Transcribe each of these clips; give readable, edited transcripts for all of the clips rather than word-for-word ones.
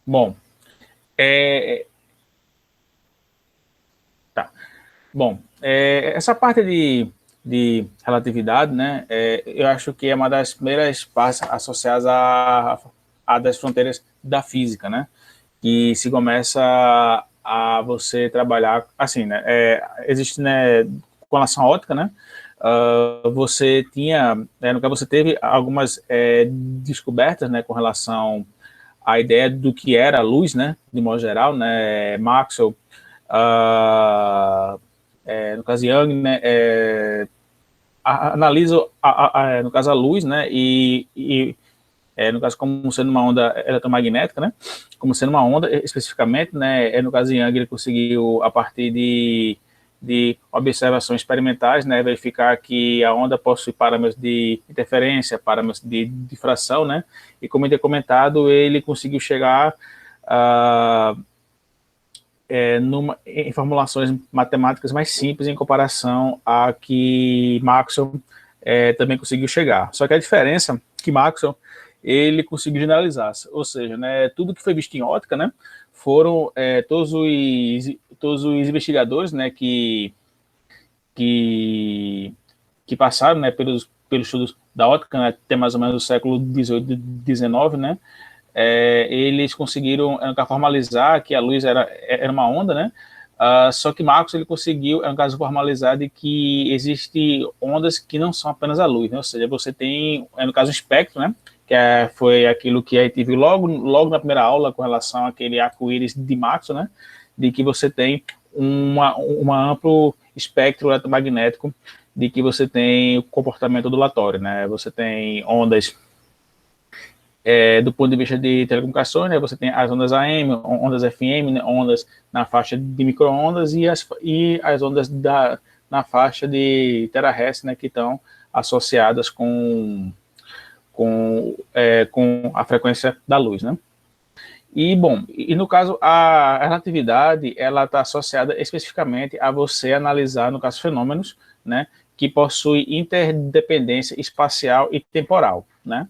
Bom, é, tá. Bom, essa parte de relatividade, né, eu acho que é uma das primeiras partes associadas a das fronteiras da física, né, que se começa a você trabalhar, assim, né, existe, né, com relação à ótica, né, você tinha, no caso você teve algumas descobertas, né, com relação à ideia do que era a luz, né, de modo geral, né, Maxwell, uh, no caso Young, né, analisa, no caso, a luz, né, no caso, como sendo uma onda eletromagnética, né, como sendo uma onda especificamente, né, no caso Young, ele conseguiu, a partir de observações experimentais, né, verificar que a onda possui parâmetros de interferência, parâmetros de difração, né, e como eu tinha comentado, ele conseguiu chegar a em formulações matemáticas mais simples em comparação a que Maxwell também conseguiu chegar. Só que a diferença é que Maxwell ele conseguiu generalizar, ou seja, né, tudo que foi visto em ótica, né, foram todos os investigadores, né, que, que passaram, né, pelos estudos da ótica, né, até mais ou menos do século XVIII, XIX, né, eles conseguiram formalizar que a luz era uma onda, né? Só que Marcos ele conseguiu, no caso, formalizar de que existem ondas que não são apenas a luz, né? Ou seja, você tem, no caso, o espectro, né? Foi aquilo que a gente viu logo na primeira aula com relação àquele arco-íris de Maxwell, né? De que você tem uma amplo espectro eletromagnético, de que você tem o comportamento ondulatório, né? Você tem ondas do ponto de vista de telecomunicações, né, você tem as ondas AM, ondas FM, né, ondas na faixa de microondas e as ondas na faixa de terahertz, né, que estão associadas com a frequência da luz, né? E, bom, e no caso, a relatividade, ela está associada especificamente a você analisar, no caso, fenômenos, né, que possuem interdependência espacial e temporal, né?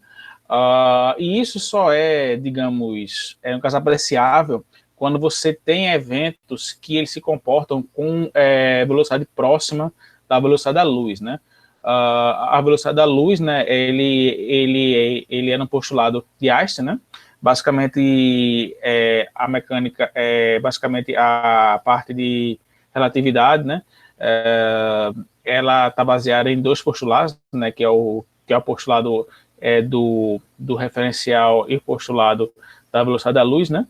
E isso só digamos, um caso apreciável quando você tem eventos que eles se comportam com velocidade próxima da velocidade da luz, né? A velocidade da luz, né, ele é no postulado de Einstein, né? Basicamente, a mecânica basicamente a parte de relatividade, né? Ela está baseada em dois postulados, né? Que é o postulado do referencial e postulado da velocidade da luz, né?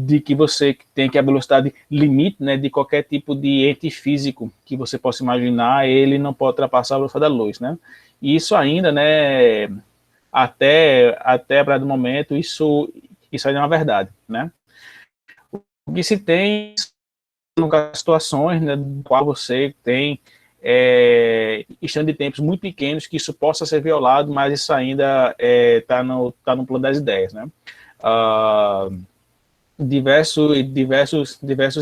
De que você tem que a velocidade limite, né, de qualquer tipo de ente físico que você possa imaginar, ele não pode ultrapassar a velocidade da luz, né? E isso ainda, né, até para o momento, isso ainda é uma verdade, né? O que se tem são situações, né, no qual você tem estando de tempos muito pequenos que isso possa ser violado, mas isso ainda tá no plano das ideias, né? Uh, diversos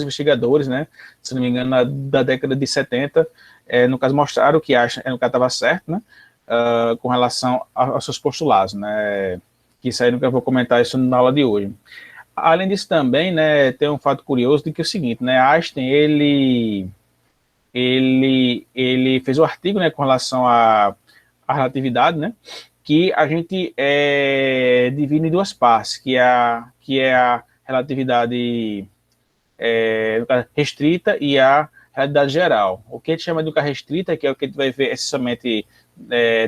investigadores, né, se não me engano, da década de 70, no caso, mostraram que no caso estava certo, né, com relação aos seus postulados, né, que isso aí eu vou comentar isso na aula de hoje. Além disso também, né, tem um fato curioso de que é o seguinte, né, Einstein, ele fez um artigo, né, com relação à relatividade, né, que a gente divide em duas partes, que é a relatividade restrita e a realidade geral. O que a gente chama de educação restrita, que é o que a gente vai ver essencialmente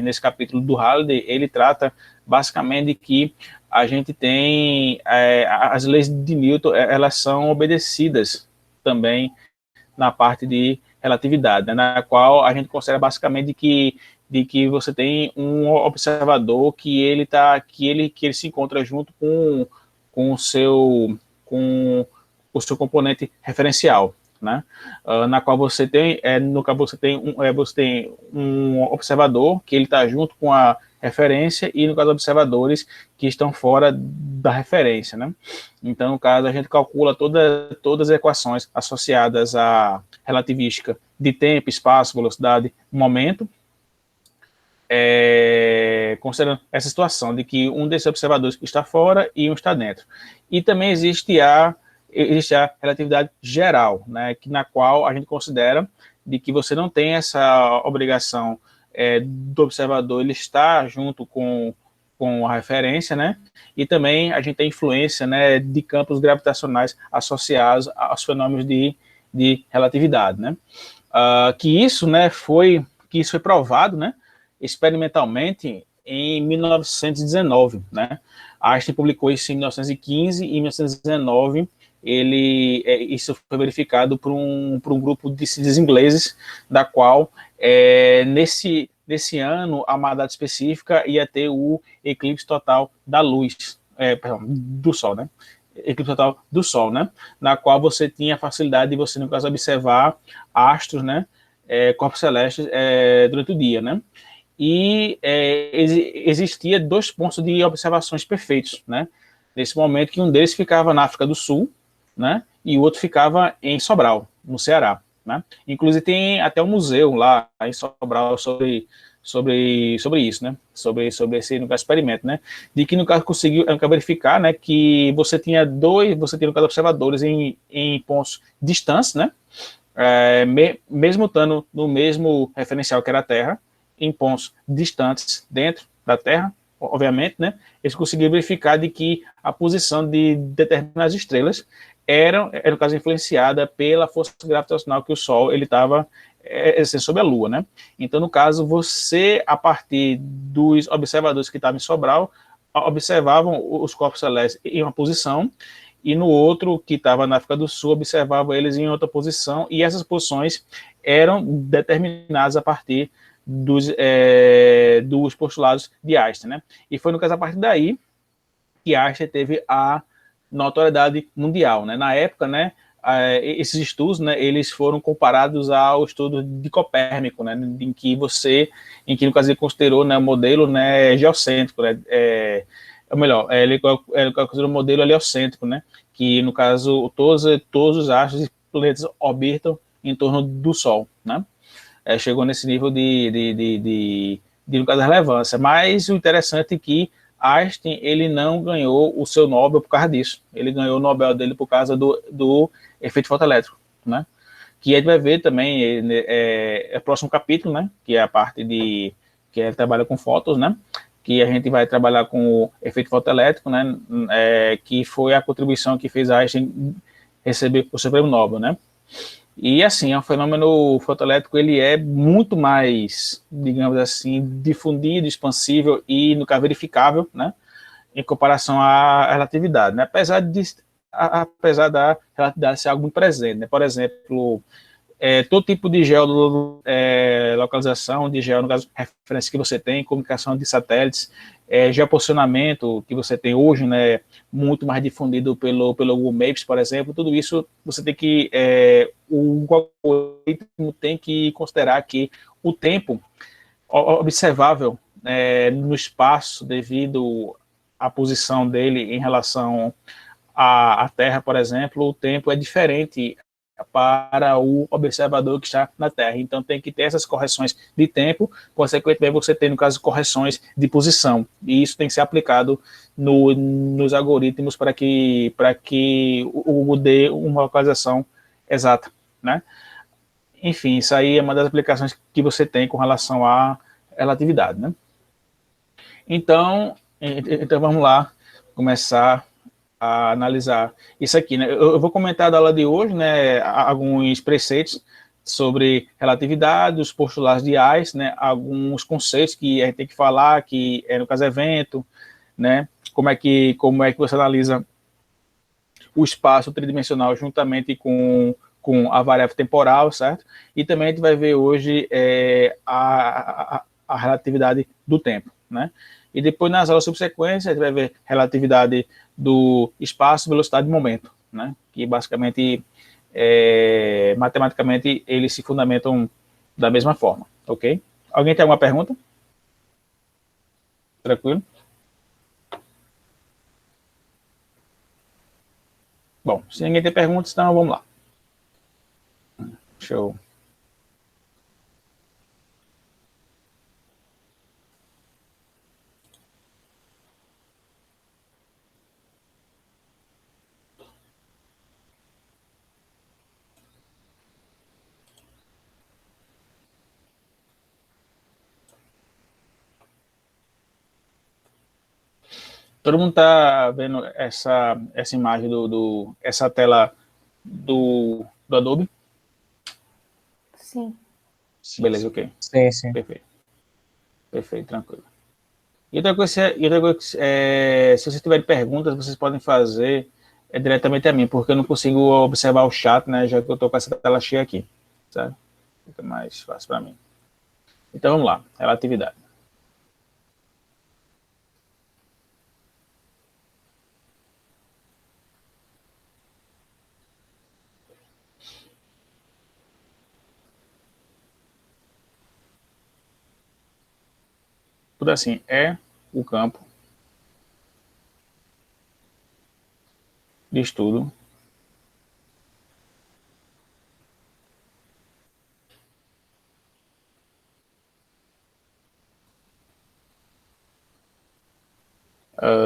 nesse capítulo do Halliday, ele trata basicamente de que a gente tem as leis de Newton, elas são obedecidas também na parte de relatividade, né, na qual a gente considera basicamente de que você tem um observador que ele se encontra junto com o seu com o seu componente referencial, né? Na qual você tem, no qual você tem um observador que ele está junto com a referência e no caso observadores que estão fora da referência, né? Então, no caso, a gente calcula todas as equações associadas à relativística de tempo, espaço, velocidade, momento, considerando essa situação de que um desses observadores está fora e um está dentro. E também existe a relatividade geral, né, na qual a gente considera de que você não tem essa obrigação do observador ele estar junto com a referência, né, e também a gente tem influência, né, de campos gravitacionais associados aos fenômenos de relatividade, né, que isso foi provado, né, experimentalmente em 1919, né? Einstein publicou isso em 1915 e em 1919 isso foi verificado por um grupo de cientistas ingleses, da qual nesse ano, a uma data específica, ia ter o eclipse total da luz, do Sol, né? Eclipse total do Sol, né? Na qual você tinha a facilidade de você, no caso, observar astros, né? Corpos celestes durante o dia, né? E existia 2 pontos de observações perfeitos, né? Nesse momento, que um deles ficava na África do Sul, né? E o outro ficava em Sobral, no Ceará, né? Inclusive tem até um museu lá em Sobral sobre isso, né? Sobre esse, no caso, experimento, né? De que, no caso, conseguiu verificar, né? Que você tinha no caso, observadores em pontos distantes, né? Mesmo estando no mesmo referencial que era a Terra, em pontos distantes dentro da Terra, obviamente, né, eles conseguiram verificar de que a posição de determinadas estrelas era no caso, influenciada pela força gravitacional que o Sol estava exercendo sobre a Lua, né? Então, no caso, você, a partir dos observadores que estavam em Sobral, observavam os corpos celestes em uma posição, e no outro, que estava na África do Sul, observava eles em outra posição, e essas posições eram determinadas a partir dos postulados de Einstein, né? E foi, no caso, a partir daí que Einstein teve a notoriedade mundial, né? Na época, né, esses estudos, né, eles foram comparados ao estudo de Copérnico, né, em que no caso, ele considerou, né, o modelo, né, geocêntrico, né, ou melhor, ele considerou o modelo heliocêntrico, né, que, no caso, todos os astros e planetas orbitam em torno do Sol, né? Chegou nesse nível no caso, da relevância. Mas o interessante é que Einstein, ele não ganhou o seu Nobel por causa disso. Ele ganhou o Nobel dele por causa do efeito fotoelétrico, né? Que a gente vai ver também o próximo capítulo, né? Que é a parte que ele trabalha com fótons, né? Que a gente vai trabalhar com o efeito fotoelétrico, né? Que foi a contribuição que fez Einstein receber o seu prêmio Nobel, né? E, assim, o fenômeno fotoelétrico, ele é muito mais, digamos assim, difundido, expansível e, no caso, verificável, né, em comparação à relatividade, né, apesar da relatividade ser algo muito presente, né, por exemplo, todo tipo de geolocalização, de no caso, referência que você tem, comunicação de satélites, geoposicionamento que você tem hoje, né, muito mais difundido pelo Google Maps, por exemplo, tudo isso você tem que, o algoritmo tem que considerar que o tempo observável no espaço, devido à posição dele em relação à Terra, por exemplo, o tempo é diferente para o observador que está na Terra. Então, tem que ter essas correções de tempo, consequentemente, você tem, no caso, correções de posição. E isso tem que ser aplicado nos algoritmos para que o Google dê uma localização exata, né? Enfim, isso aí é uma das aplicações que você tem com relação à relatividade, né? Então vamos lá começar a analisar isso aqui, né? Eu vou comentar da aula de hoje, né, alguns preceitos sobre relatividade, os postulados de Einstein, né, alguns conceitos que a gente tem que falar, que no caso evento, né, como é que você analisa o espaço tridimensional juntamente com a variável temporal, certo? E também a gente vai ver hoje a relatividade do tempo, né? E depois, nas aulas subsequentes, a gente vai ver relatividade do espaço, velocidade e momento, né? Que basicamente, matematicamente, eles se fundamentam da mesma forma, ok? Alguém tem alguma pergunta? Tranquilo? Bom, se ninguém tem perguntas, então vamos lá. Show. Todo mundo está vendo essa imagem essa tela do Adobe? Sim. Beleza, ok. Sim. Perfeito. Perfeito, tranquilo. E outra coisa, se vocês tiverem perguntas, vocês podem fazer diretamente a mim, porque eu não consigo observar o chat, né, já que eu estou com essa tela cheia aqui, certo? Fica mais fácil para mim. Então, vamos lá. Relatividade. Tudo assim, é o campo de estudo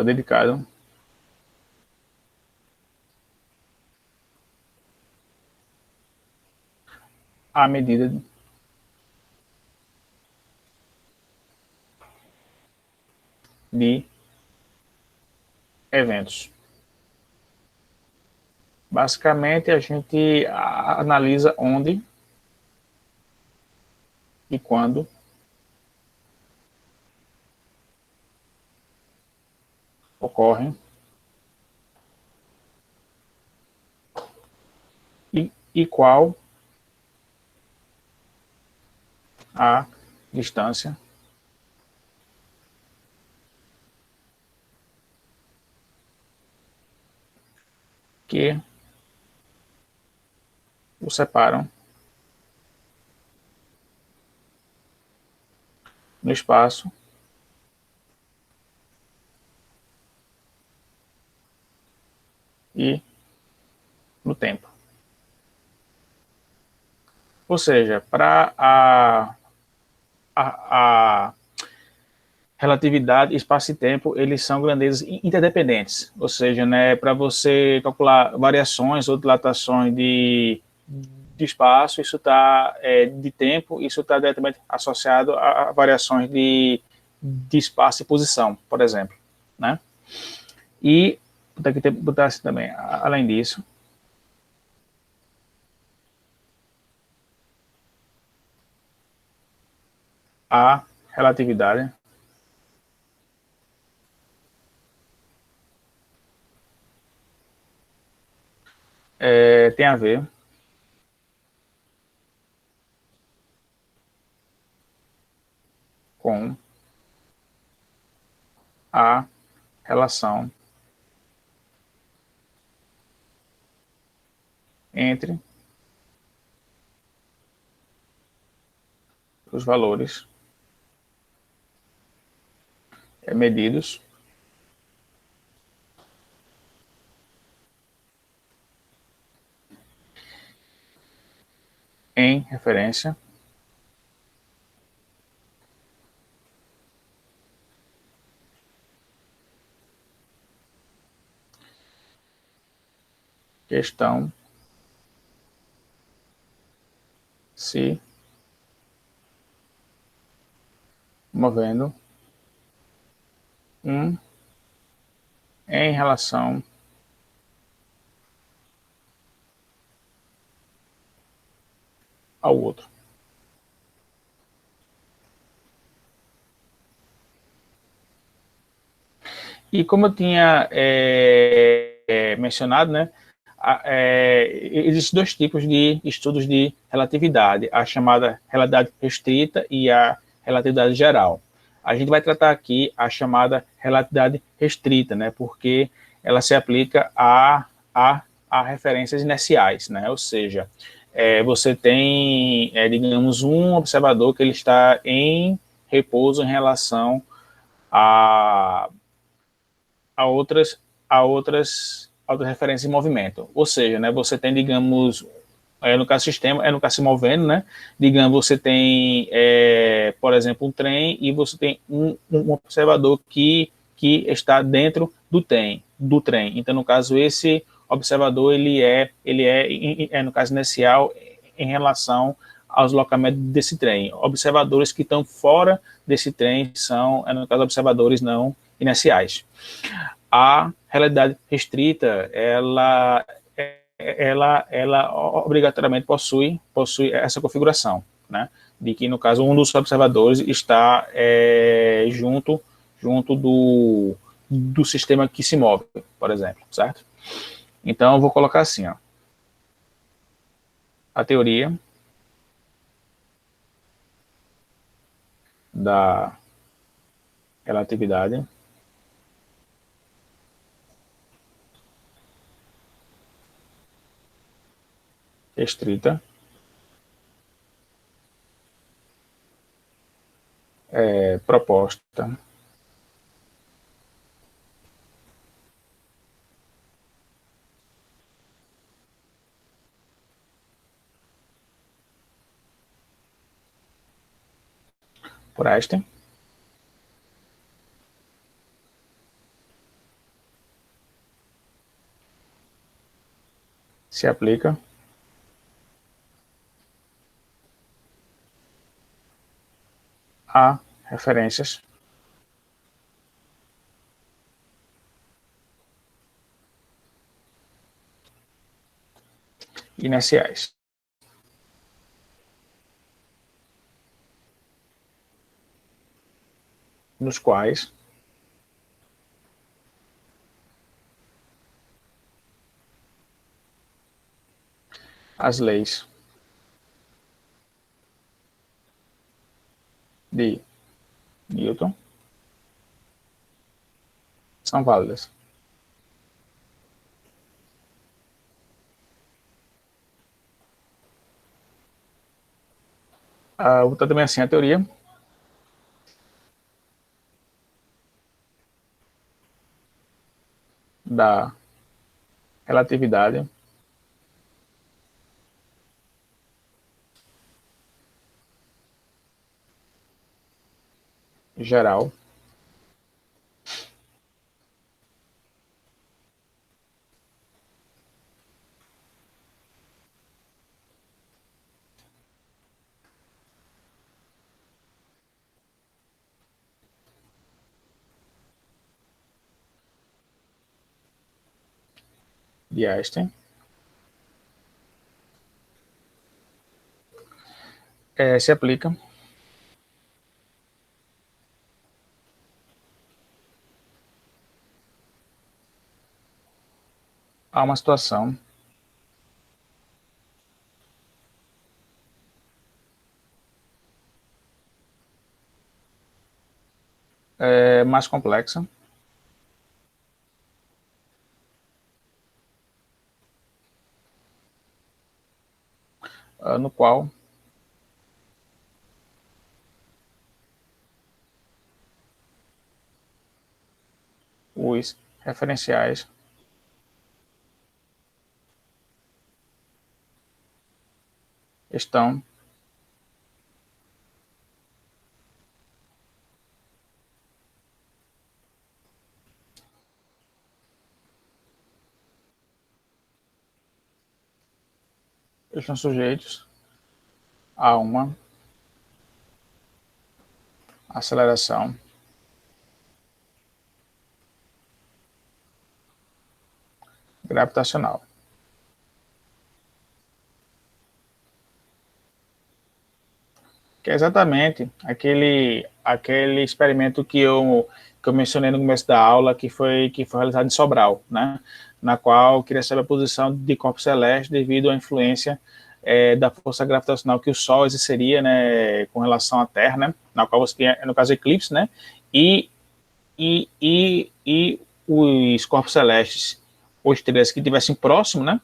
dedicado à medida de eventos. Basicamente, a gente analisa onde e quando ocorrem e qual a distância que o separam no espaço e no tempo. Ou seja, para a relatividade, espaço e tempo, eles são grandezas interdependentes. Ou seja, né, para você calcular variações ou dilatações de espaço, isso está de tempo, isso está diretamente associado a variações de espaço e posição, por exemplo, né? E botar assim também, além disso, a relatividade tem a ver com a relação entre os valores medidos em referência que estão se movendo um em relação ao outro. E como eu tinha mencionado, né, existem dois tipos de estudos de relatividade, a chamada relatividade restrita e a relatividade geral. A gente vai tratar aqui a chamada relatividade restrita, né, porque ela se aplica a referências inerciais, né, ou seja, você tem, digamos, um observador que ele está em repouso em relação a a outras, outras referências em movimento. Ou seja, né, você tem, digamos, no caso sistema, no caso se movendo, né, digamos, você tem, por exemplo, um trem e você tem um observador que está dentro do trem. Então, no caso, esse observador, ele é no caso inicial, em relação aos deslocamentos desse trem. Observadores que estão fora desse trem são, no caso, observadores não inerciais. A realidade restrita, ela obrigatoriamente possui essa configuração, né? De que, no caso, um dos observadores está junto do sistema que se move, por exemplo, certo? Então, eu vou colocar assim, ó, a teoria da relatividade restrita proposta por Einstein se aplica a referências inerciais, nos quais as leis de Newton são válidas. Vou botar também assim a teoria da relatividade geral de Einstein se aplica a uma situação mais complexa, no qual os referenciais estão sujeitos a uma aceleração gravitacional. Que é exatamente aquele experimento que eu mencionei no começo da aula, que foi realizado em Sobral, né? Na qual eu queria saber a posição de corpos celestes devido à influência da força gravitacional que o Sol exerceria, né, com relação à Terra, né? Na qual você tinha, no caso, eclipse, né? E os corpos celestes ou estrelas que estivessem próximos, né?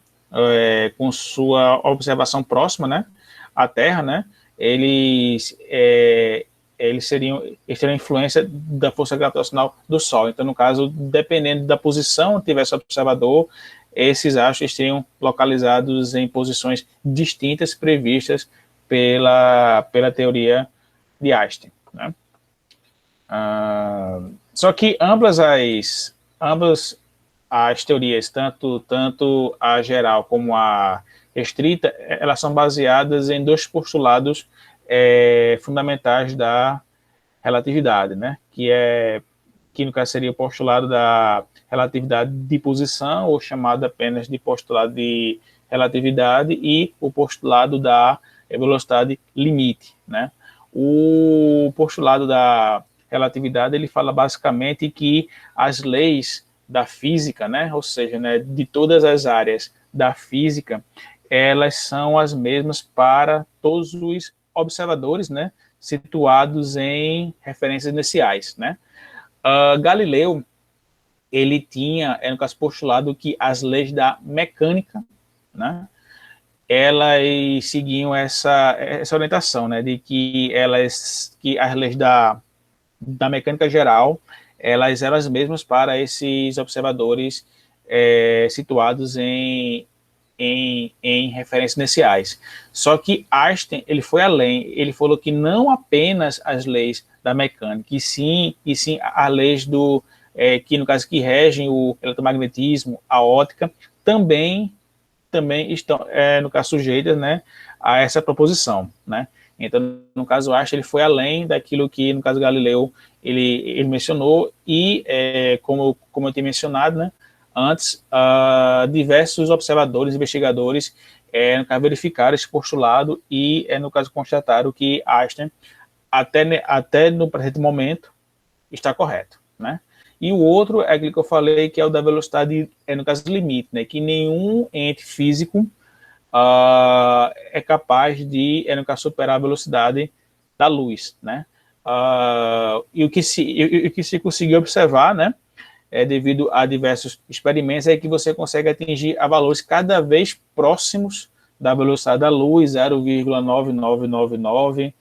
Com sua observação próxima, né? À Terra, né? Eles teriam influência da força gravitacional do Sol. Então, no caso, dependendo da posição que tivesse o observador, esses astros estariam localizados em posições distintas previstas pela teoria de Einstein, né? Só que ambas as teorias, tanto a geral como a restrita, elas são baseadas em dois postulados fundamentais da relatividade, né? Que é que no caso seria o postulado da relatividade de posição, ou chamado apenas de postulado de relatividade, e o postulado da velocidade limite, né? O postulado da relatividade, ele fala basicamente que as leis da física, né, ou seja, né, de todas as áreas da física, elas são as mesmas para todos os observadores, né, situados em referências iniciais, né? Galileu, ele tinha, no caso, postulado que as leis da mecânica, né, elas seguiam essa orientação, né, de que as leis da mecânica geral, elas eram as mesmas para esses observadores situados em referências iniciais. Só que Einstein, ele foi além, ele falou que não apenas as leis da mecânica, e sim as leis que no caso que regem o eletromagnetismo, a óptica, também estão, no caso, sujeitas, né, a essa proposição, né? Então, no caso, Einstein, ele foi além daquilo que, no caso, Galileu, ele mencionou, e, como eu tinha mencionado, né, antes, diversos observadores, investigadores, no caso, verificaram esse postulado e, no caso, constataram que Einstein, até no presente momento, está correto, né? E o outro é aquele que eu falei, que é o da velocidade, no caso, limite, né? Que nenhum ente físico é capaz de, no caso, superar a velocidade da luz, né? E o que se conseguiu observar, né? Devido a diversos experimentos, é que você consegue atingir a valores cada vez próximos da velocidade da luz, 0,99999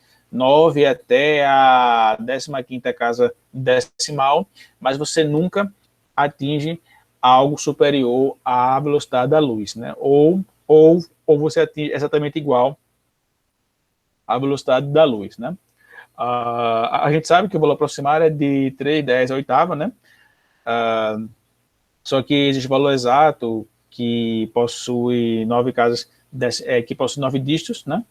até a 15ª casa decimal, mas você nunca atinge algo superior à velocidade da luz, né? Ou você atinge exatamente igual à velocidade da luz, né? A gente sabe que o valor aproximado é de 3/10 oitava, né? Só que existe valor exato que possui 9 casas, que possui 9 dígitos, né?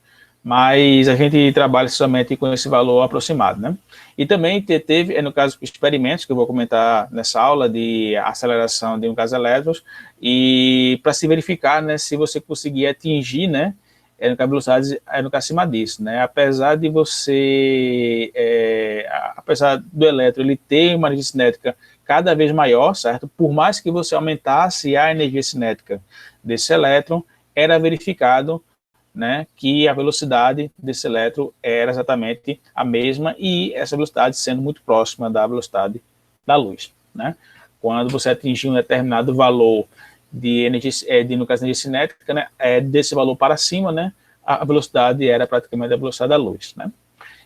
Mas a gente trabalha somente com esse valor aproximado, né? E também teve, no caso, experimentos que eu vou comentar nessa aula de aceleração de um caso elétrons, e para se verificar, né, se você conseguir atingir, né, no caso, velocidades, no caso, acima disso, né? Apesar de você, apesar do elétron ele ter uma energia cinética cada vez maior, certo? Por mais que você aumentasse a energia cinética desse elétron, era verificado, né, que a velocidade desse elétron era exatamente a mesma, e essa velocidade sendo muito próxima da velocidade da luz, né? Quando você atingir um determinado valor de energia, no caso, energia cinética, né, desse valor para cima, né, a velocidade era praticamente a velocidade da luz, né?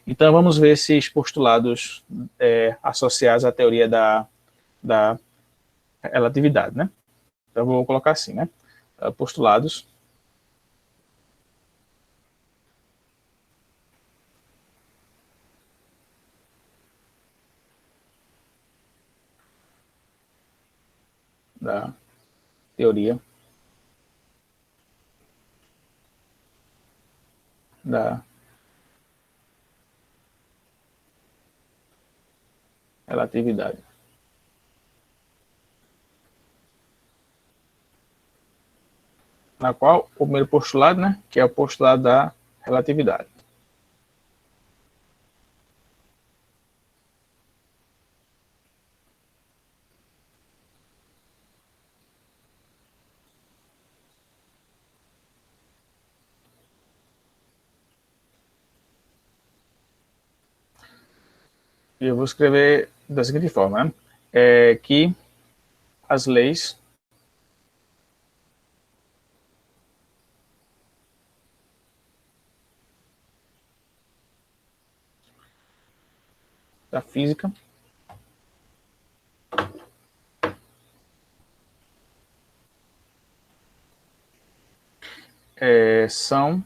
Então, vamos ver esses postulados associados à teoria da relatividade, né? Então, eu vou colocar assim, né? Postulados da teoria da relatividade. Na qual o primeiro postulado, né, que é o postulado da relatividade. E eu vou escrever da seguinte forma, né, que as leis da física são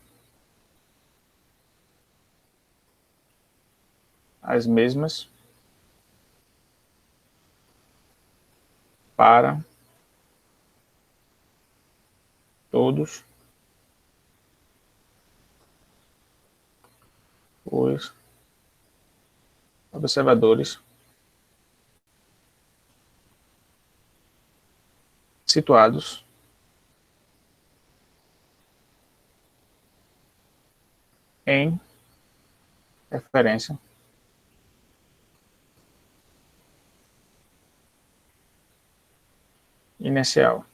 as mesmas para todos os observadores situados em referência inicial.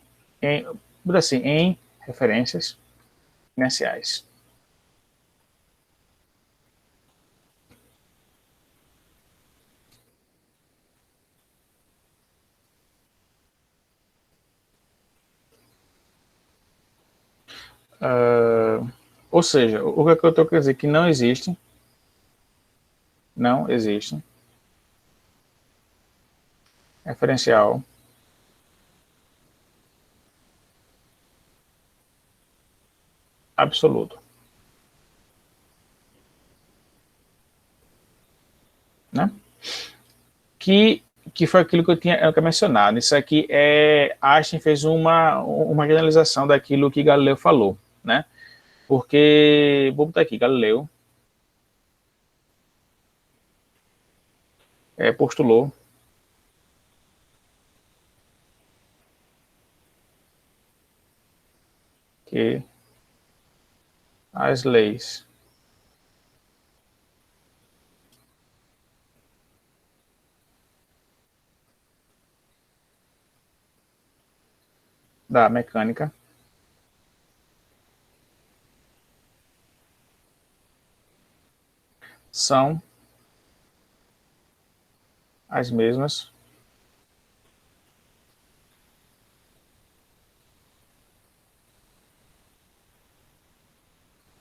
Em referências iniciais. Ou seja, o que é que eu estou querendo dizer? Que não existe referencial absoluto, né? Que, que foi aquilo que eu tinha mencionado. Isso aqui Einstein fez uma generalização daquilo que Galileu falou, né? Porque, vou botar aqui, Galileu postulou que as leis da mecânica são as mesmas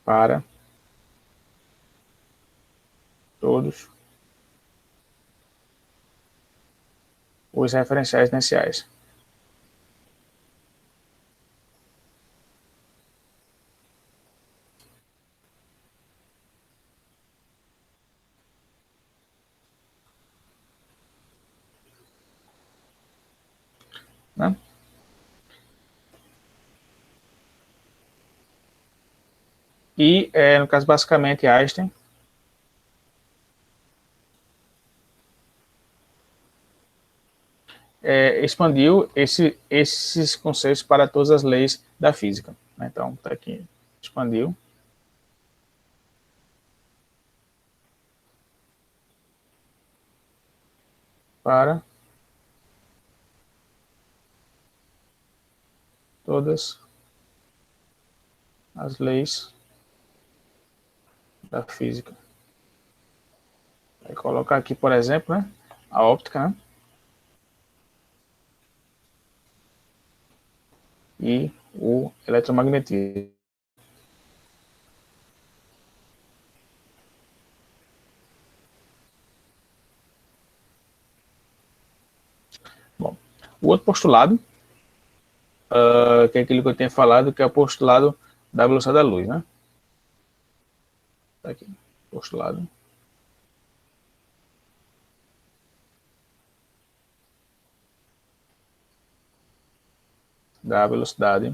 para todos os referenciais iniciais, né? E, no caso, basicamente, Einstein expandiu esses conceitos para todas as leis da física, né? Então, está aqui, expandiu para todas as leis da física. Vai colocar aqui, por exemplo, né, a óptica, né, e o eletromagnetismo. Bom, o outro postulado, que é aquilo que eu tinha falado, que é o postulado da velocidade da luz, né? Tá aqui, postulado da velocidade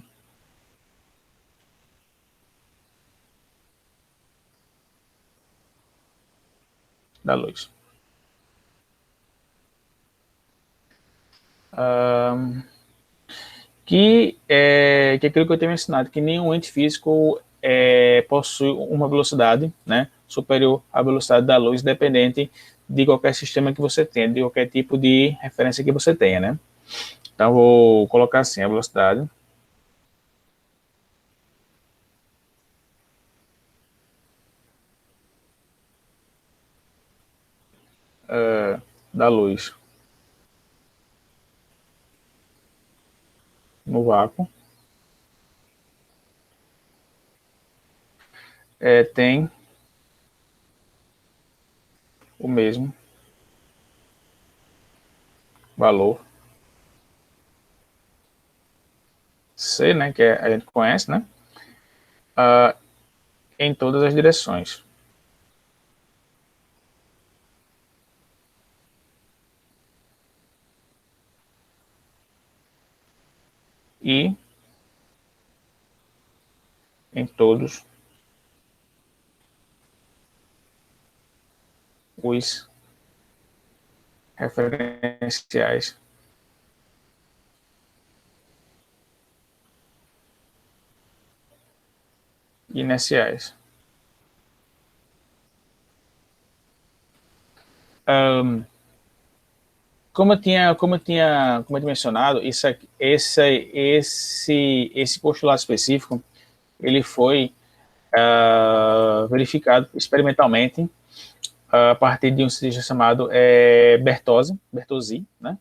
da luz. Que é aquilo que eu tenho ensinado, que nenhum ente físico possui uma velocidade, né, superior à velocidade da luz, dependente de qualquer sistema que você tenha, de qualquer tipo de referência que você tenha, né. Então, vou colocar assim, a velocidade da luz no vácuo tem o mesmo valor C, né, que a gente conhece, né, em todas as direções. E em todos os referenciais inerciais. Como eu tinha mencionado, esse postulado específico, ele foi verificado experimentalmente a partir de um cientista chamado Bertozzi, né,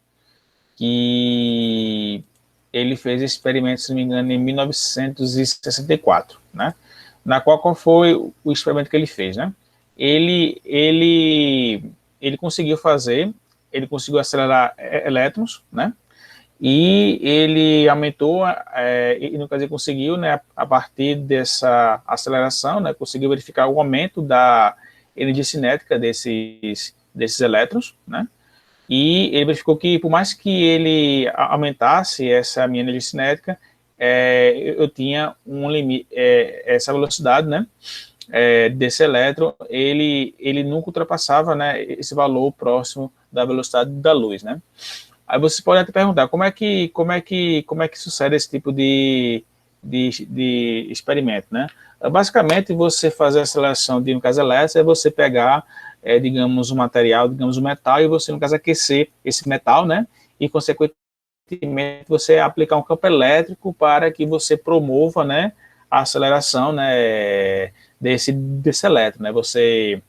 que ele fez experimentos, se não me engano, em 1964, né, na qual foi o experimento que ele fez, né? Ele ele conseguiu acelerar elétrons, né? E ele aumentou, e no caso ele conseguiu, né, a partir dessa aceleração, né, conseguiu verificar o aumento da energia cinética desses elétrons, né? E ele verificou que, por mais que ele aumentasse essa minha energia cinética, eu tinha um limite, essa velocidade, né, desse elétron, ele nunca ultrapassava, né, esse valor próximo da velocidade da luz, né? Aí você pode até perguntar como é que sucede esse tipo de experimento, né? Basicamente, você fazer a aceleração de, no caso elétrico, é você pegar, digamos, um material, digamos, um metal, e você, no caso, aquecer esse metal, né? E, consequentemente, você aplicar um campo elétrico para que você promova, né, a aceleração, né, desse elétron, né? Você,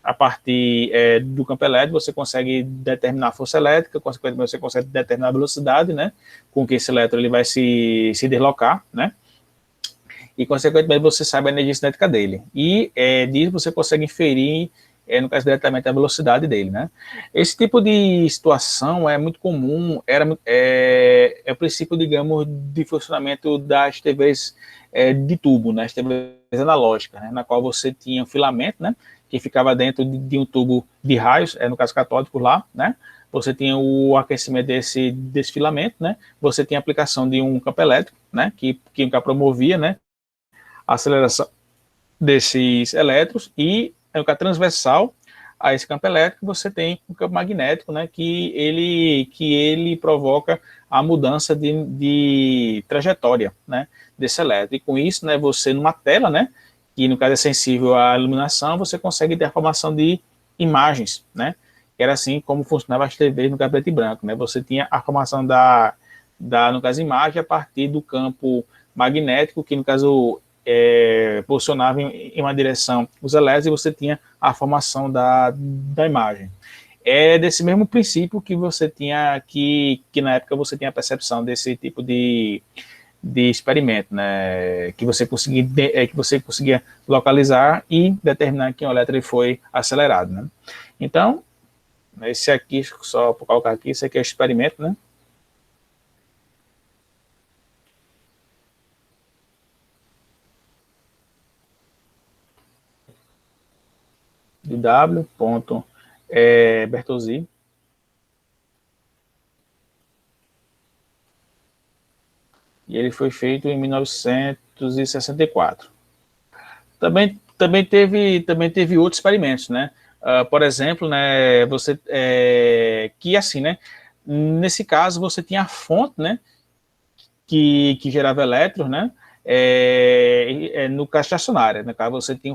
a partir do campo elétrico, você consegue determinar a força elétrica, consequentemente você consegue determinar a velocidade, né, com que esse elétron ele vai se deslocar, né, e consequentemente você sabe a energia cinética dele. E disso você consegue inferir, no caso diretamente, a velocidade dele, né. Esse tipo de situação é muito comum, é o princípio, digamos, de funcionamento das TVs de tubo, né, as TVs analógicas, né, na qual você tinha um filamento, né, que ficava dentro de um tubo de raios, no caso catódico lá, né? Você tinha o aquecimento desse filamento, né? Você tinha a aplicação de um campo elétrico, né? Que promovia, né, a aceleração desses elétrons, e no caso transversal a esse campo elétrico você tem um campo magnético, né? Que ele provoca a mudança de trajetória, né, desse elétron. E com isso, né, você numa tela, né, que no caso é sensível à iluminação, você consegue ter a formação de imagens, né? Era assim como funcionava as TVs no caso preto e branco, né? Você tinha a formação no caso, imagem a partir do campo magnético, que no caso posicionava em uma direção os elétrons, e você tinha a formação da imagem. É desse mesmo princípio que você tinha, que na época você tinha a percepção desse tipo de experimento, né, que você conseguia localizar e determinar que o elétron foi acelerado, né. Então, esse aqui, só por colocar aqui, esse aqui é o experimento, né. De W. Bertozzi. E ele foi feito em 1964. Também teve outros experimentos, né? Por exemplo, né, que assim, né, nesse caso você tinha a fonte, né, que gerava elétrons, né, no caso estacionária. No caso você tem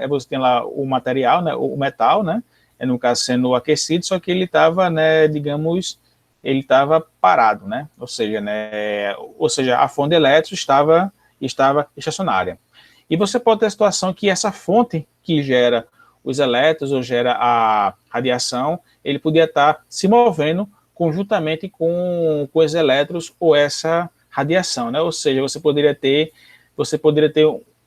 você tem lá o material, né, o metal, né, no caso sendo aquecido, só que ele estava, né, digamos, ele estava parado, né, ou seja, a fonte de elétrons estava estacionária. E você pode ter a situação que essa fonte que gera os elétrons ou gera a radiação, ele podia estar se movendo conjuntamente com os elétrons ou essa radiação, né? Ou seja, você poderia ter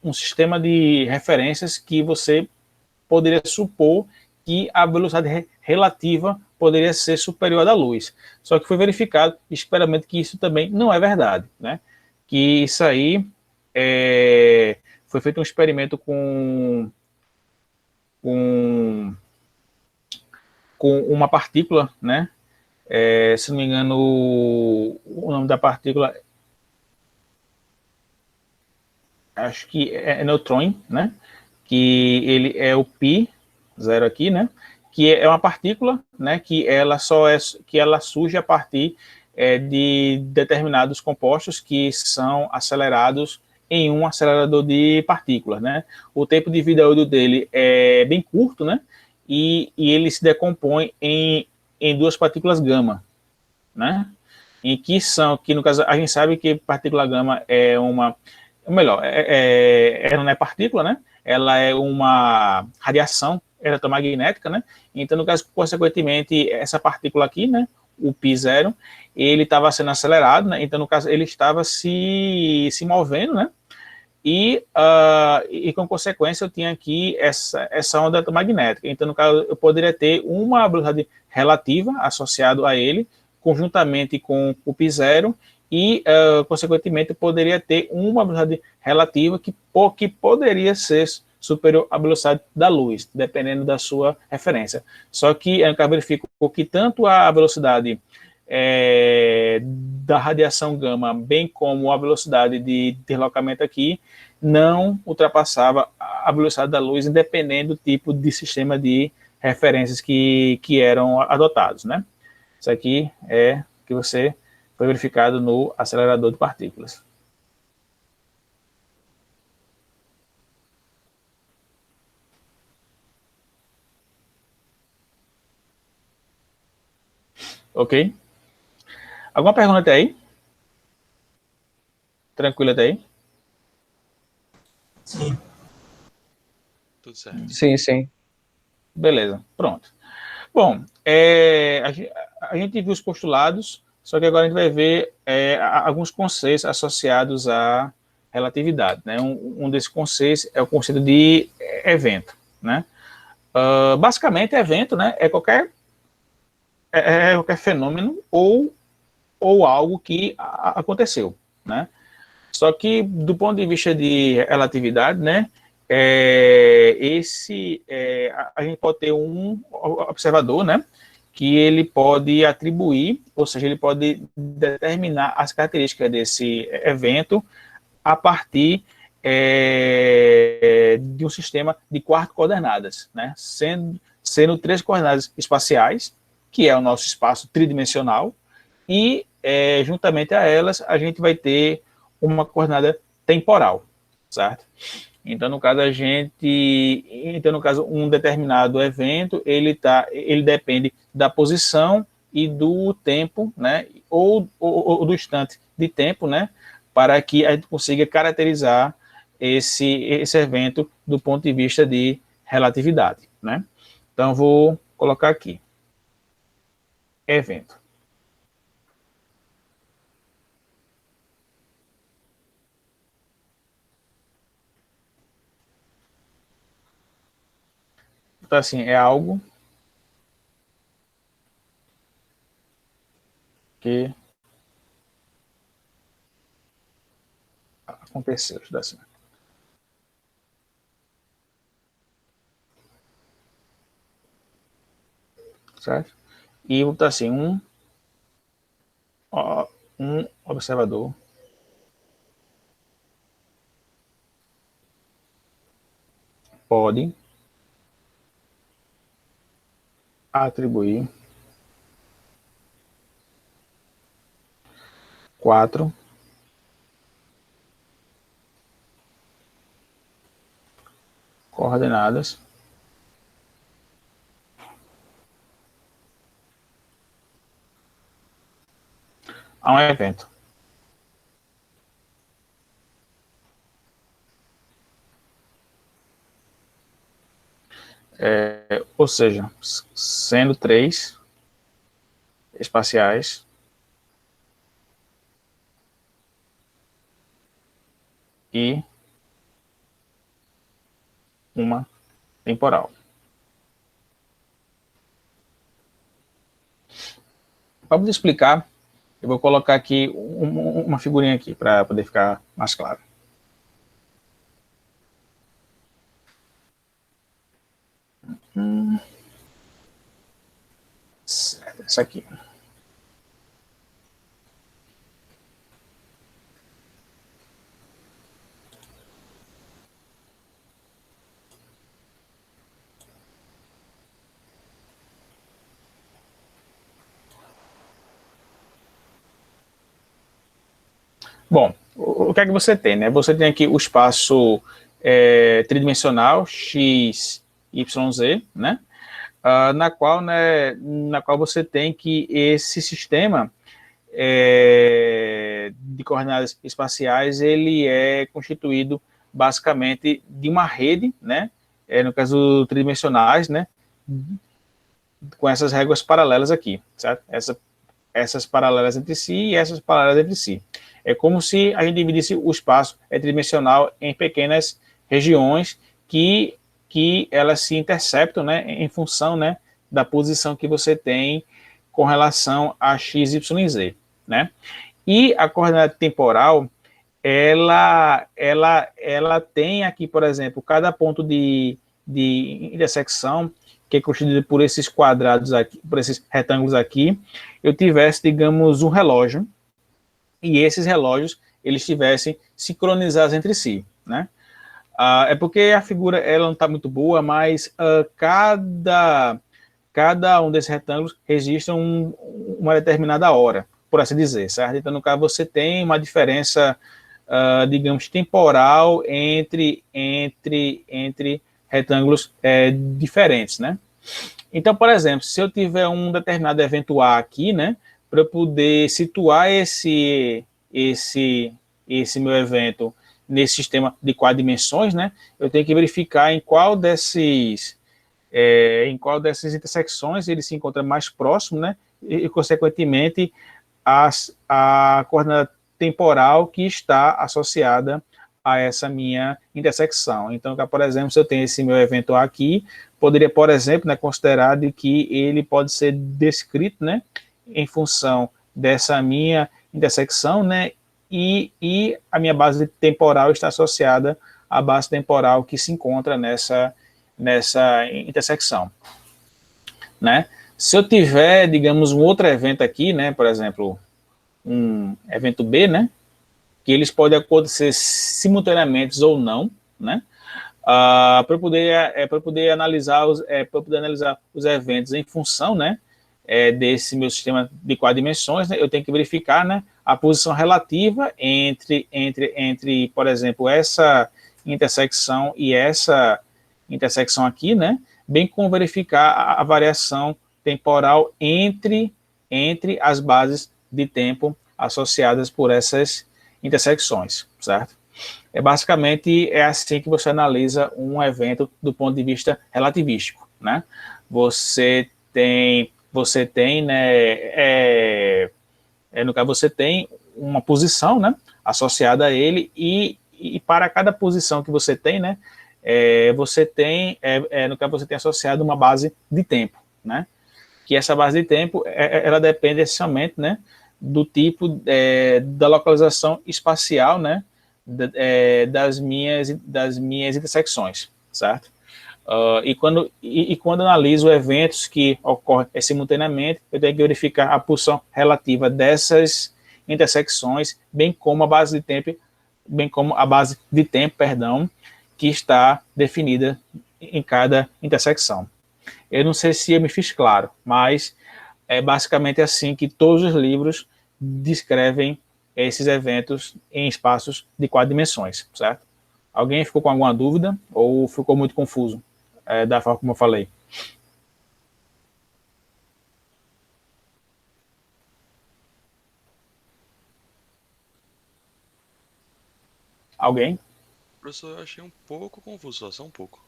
um sistema de referências que você poderia supor que a velocidade relativa poderia ser superior à da luz. Só que foi verificado, experimento, que isso também não é verdade, né? Que isso aí foi feito um experimento com, com uma partícula, né? Se não me engano, o nome da partícula, acho que é neutrônio, né? Que ele é o pi zero aqui, né? Que é uma partícula, né? Que ela surge a partir de determinados compostos que são acelerados em um acelerador de partículas, né? O tempo de vida útil dele é bem curto, né? E ele se decompõe em duas partículas gama, né? Que no caso, a gente sabe que partícula gama é uma, ou melhor, ela não é partícula, né? Ela é uma radiação eletromagnética, né? Então, no caso, consequentemente, essa partícula aqui, né? O π0, ele estava sendo acelerado, né? Então, no caso, ele estava se movendo, né? E com consequência eu tinha aqui essa onda eletromagnética. Então, no caso, eu poderia ter uma velocidade relativa associada a ele, conjuntamente com o π0, e, consequentemente, eu poderia ter uma velocidade relativa que poderia ser superior à velocidade da luz, dependendo da sua referência. Só que eu verifico que tanto a velocidade da radiação gama, bem como a velocidade de deslocamento aqui, não ultrapassava a velocidade da luz, independente do tipo de sistema de referências que eram adotados, né? Isso aqui é que foi verificado no acelerador de partículas. Ok? Alguma pergunta até aí? Tranquilo até aí? Sim. Tudo certo. Sim, sim. Beleza, pronto. Bom, a gente viu os postulados, só que agora a gente vai ver alguns conceitos associados à relatividade, né? Um desses conceitos é o conceito de evento, né? Basicamente, evento, né, é qualquer fenômeno ou algo que aconteceu, né? Só que, do ponto de vista de relatividade, né, a gente pode ter um observador, né, que ele pode atribuir, ou seja, ele pode determinar as características desse evento a partir de um sistema de 4 coordenadas, né, sendo 3 coordenadas espaciais, que é o nosso espaço tridimensional, e juntamente a elas a gente vai ter uma coordenada temporal, certo? Então, no caso, um determinado evento, ele depende da posição e do tempo, né, ou do instante de tempo, né, para que a gente consiga caracterizar esse evento do ponto de vista de relatividade, né? Então, vou colocar aqui, evento. Então, assim, é algo que aconteceu, assim. Certo? E botar assim, um observador pode atribuir 4 coordenadas a um evento. Ou seja, sendo 3 espaciais e uma temporal. Vamos explicar. Eu vou colocar aqui uma figurinha aqui para poder ficar mais claro. Essa aqui. Bom, o que é que você tem, né? Você tem aqui o espaço tridimensional x, y, z, né? Na qual você tem que esse sistema de coordenadas espaciais, ele é constituído basicamente de uma rede, né? No caso tridimensionais, né? Com essas réguas paralelas aqui, certo? Essas paralelas entre si e essas paralelas entre si. É como se a gente dividisse o espaço tridimensional em pequenas regiões que elas se interceptam, né, em função, né, da posição que você tem com relação a x, y e z, né? E a coordenada temporal, ela tem aqui, por exemplo, cada ponto de intersecção, que é constituído por esses quadrados aqui, por esses retângulos aqui, eu tivesse, digamos, um relógio, e esses relógios, eles estivessem sincronizados entre si, né? É porque a figura, ela não está muito boa, mas cada um desses retângulos registra uma determinada hora, por assim dizer, certo? Então, no caso, você tem uma diferença, digamos, temporal entre retângulos diferentes, né? Então, por exemplo, se eu tiver um determinado evento A aqui, né, para eu poder situar esse meu evento nesse sistema de 4 dimensões, né, eu tenho que verificar em qual dessas intersecções ele se encontra mais próximo, né, e consequentemente, a coordenada temporal que está associada a essa minha intersecção. Então, por exemplo, se eu tenho esse meu evento aqui, poderia, por exemplo, né, considerar de que ele pode ser descrito, né, em função dessa minha intersecção, né, e a minha base temporal está associada à base temporal que se encontra nessa intersecção, né? Se eu tiver, digamos, um outro evento aqui, né, por exemplo, um evento B, né, que eles podem acontecer simultaneamente ou não, né? Para eu poder analisar os eventos em função, né, desse meu sistema de 4 dimensões, né, eu tenho que verificar, né, a posição relativa entre, por exemplo, essa intersecção e essa intersecção aqui, né, bem como verificar a variação temporal entre as bases de tempo associadas por essas intersecções, certo? Basicamente assim que você analisa um evento do ponto de vista relativístico, né? Você tem, né, no caso você tem uma posição, né, associada a ele e para cada posição que você tem, né, você tem, no caso você tem associado uma base de tempo, né? Que essa base de tempo, ela depende essencialmente, né, do tipo da localização espacial, né, das minhas intersecções, certo? Quando analiso eventos que ocorrem simultaneamente, eu tenho que verificar a posição relativa dessas intersecções, bem como a base de tempo, que está definida em cada intersecção. Eu não sei se eu me fiz claro, mas é basicamente assim que todos os livros descrevem esses eventos em espaços de 4 dimensões, certo? Alguém ficou com alguma dúvida ou ficou muito confuso da forma como eu falei? Alguém? Professor, eu achei um pouco confuso, só um pouco.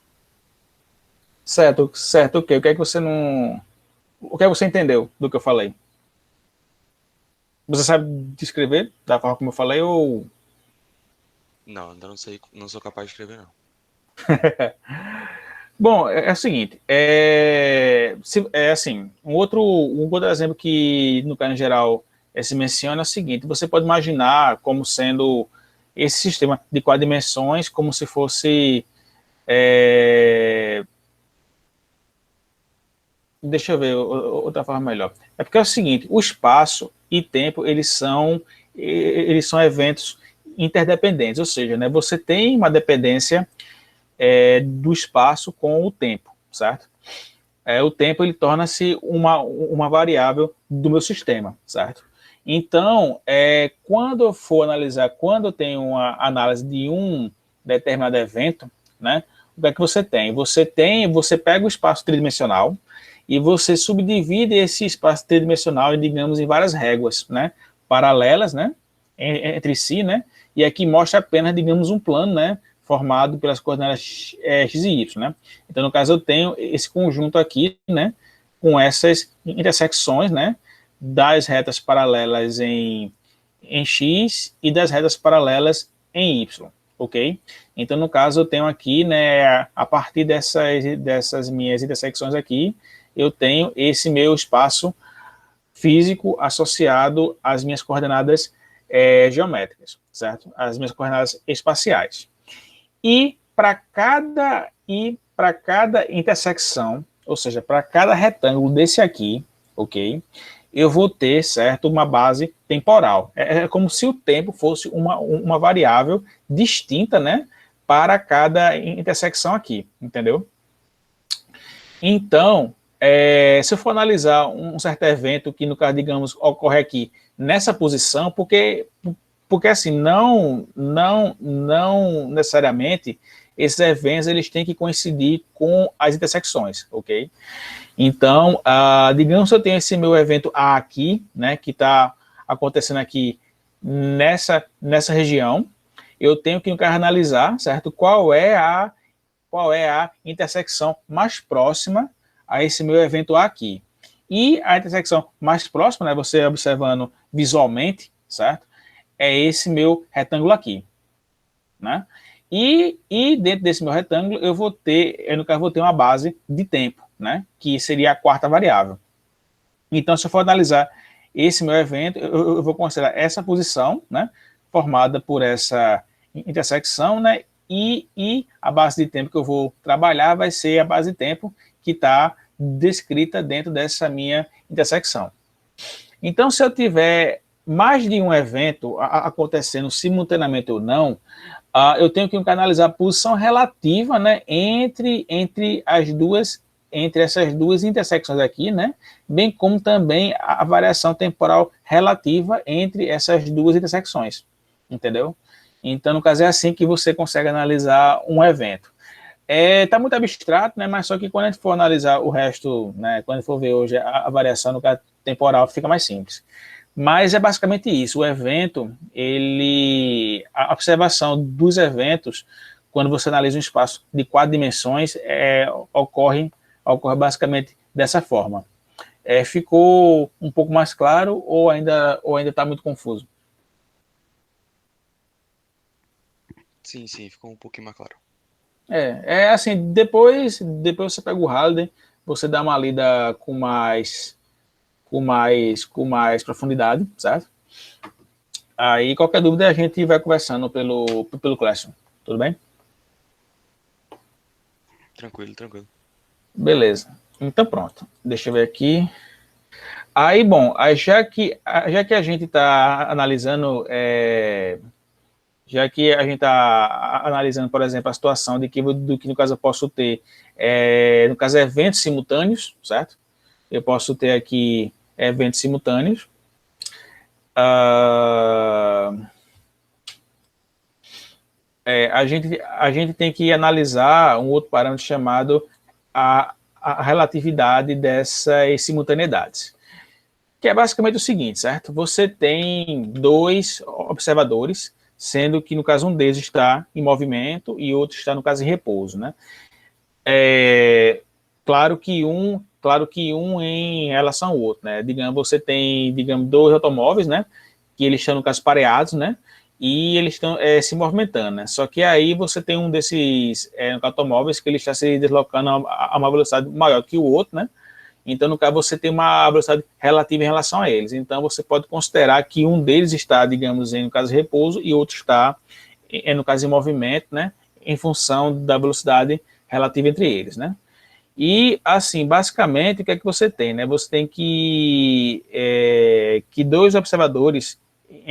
Certo, certo, ok. O que é que você não... O que é que você entendeu do que eu falei? Você sabe descrever da forma como eu falei ou... Não, ainda não sei, não sou capaz de escrever, não. Bom, é o seguinte, assim, um outro exemplo que no plano geral se menciona é o seguinte: você pode imaginar como sendo esse sistema de 4 dimensões como se fosse, deixa eu ver outra forma melhor. É porque é o seguinte: o espaço e tempo eles são eventos interdependentes, ou seja, né, você tem uma dependência do espaço com o tempo, certo? O tempo ele torna-se uma variável do meu sistema, certo? Então, quando eu for analisar, quando eu tenho uma análise de um determinado evento, né, o que é que você tem? Você pega o espaço tridimensional e você subdivide esse espaço tridimensional, digamos, em várias réguas, né, paralelas, né, entre si, né, e aqui mostra apenas, digamos, um plano, né, formado pelas coordenadas x e y, né. Então, no caso, eu tenho esse conjunto aqui, né, com essas intersecções, né, das retas paralelas em x e das retas paralelas em y, ok? Então, no caso, eu tenho aqui, né, a partir dessas minhas intersecções aqui, eu tenho esse meu espaço físico associado às minhas coordenadas geométricas, certo? As minhas coordenadas espaciais. E para cada intersecção, ou seja, para cada retângulo desse aqui, ok? Eu vou ter, certo, uma base temporal. É como se o tempo fosse uma variável distinta, né, para cada intersecção aqui, entendeu? Então, se eu for analisar um certo evento que, no caso, digamos, ocorre aqui nessa posição, porque assim, não necessariamente esses eventos eles têm que coincidir com as intersecções, ok? Então, digamos que eu tenho esse meu evento A aqui, né, que está acontecendo aqui nessa região, eu tenho que analisar, certo? Qual é a intersecção mais próxima a esse meu evento A aqui. E a intersecção mais próxima, né, você observando visualmente, certo? É esse meu retângulo aqui, né? E dentro desse meu retângulo eu vou ter uma base de tempo, né? Que seria a quarta variável. Então, se eu for analisar esse meu evento, eu vou considerar essa posição, né? Formada por essa intersecção, né? E a base de tempo que eu vou trabalhar vai ser a base de tempo que está descrita dentro dessa minha intersecção. Então, se eu tiver mais de um evento acontecendo simultaneamente ou não, eu tenho que analisar a posição relativa, né, entre essas duas intersecções aqui, né, bem como também a variação temporal relativa entre essas duas intersecções, entendeu? Então, no caso, é assim que você consegue analisar um evento. Está muito abstrato, né, mas só que quando a gente for analisar o resto, né, quando a gente for ver hoje a variação no caso temporal, fica mais simples. Mas é basicamente isso, o evento, a observação dos eventos, quando você analisa um espaço de 4 dimensões, ocorre basicamente dessa forma. Ficou um pouco mais claro ou ainda está muito confuso? Sim, sim, ficou um pouquinho mais claro. Assim, depois você pega o Halliday, você dá uma lida com mais profundidade, certo? Aí, qualquer dúvida, a gente vai conversando pelo Classroom. Tudo bem? Tranquilo, tranquilo. Beleza. Então, pronto. Deixa eu ver aqui. Aí, bom, já que a gente está analisando, por exemplo, a situação do que, no caso, eu posso ter, no caso, eventos simultâneos, certo? Eu posso ter aqui eventos simultâneos. A gente tem que analisar um outro parâmetro chamado a relatividade dessas simultaneidades, que é basicamente o seguinte, certo? Você tem dois observadores, sendo que, no caso, um deles está em movimento e outro está, no caso, em repouso, né? Claro que um em relação ao outro, né? Digamos, você tem, dois automóveis, né? Que eles estão, no caso, pareados, né? E eles estão se movimentando, né? Só que aí você tem um desses automóveis que ele está se deslocando a uma velocidade maior que o outro, né? Então, no caso, você tem uma velocidade relativa em relação a eles. Então, você pode considerar que um deles está, digamos, no caso, de repouso e outro está, no caso, em movimento, né? Em função da velocidade relativa entre eles, né? E, assim, basicamente, o que é que você tem, né? Você tem que dois observadores,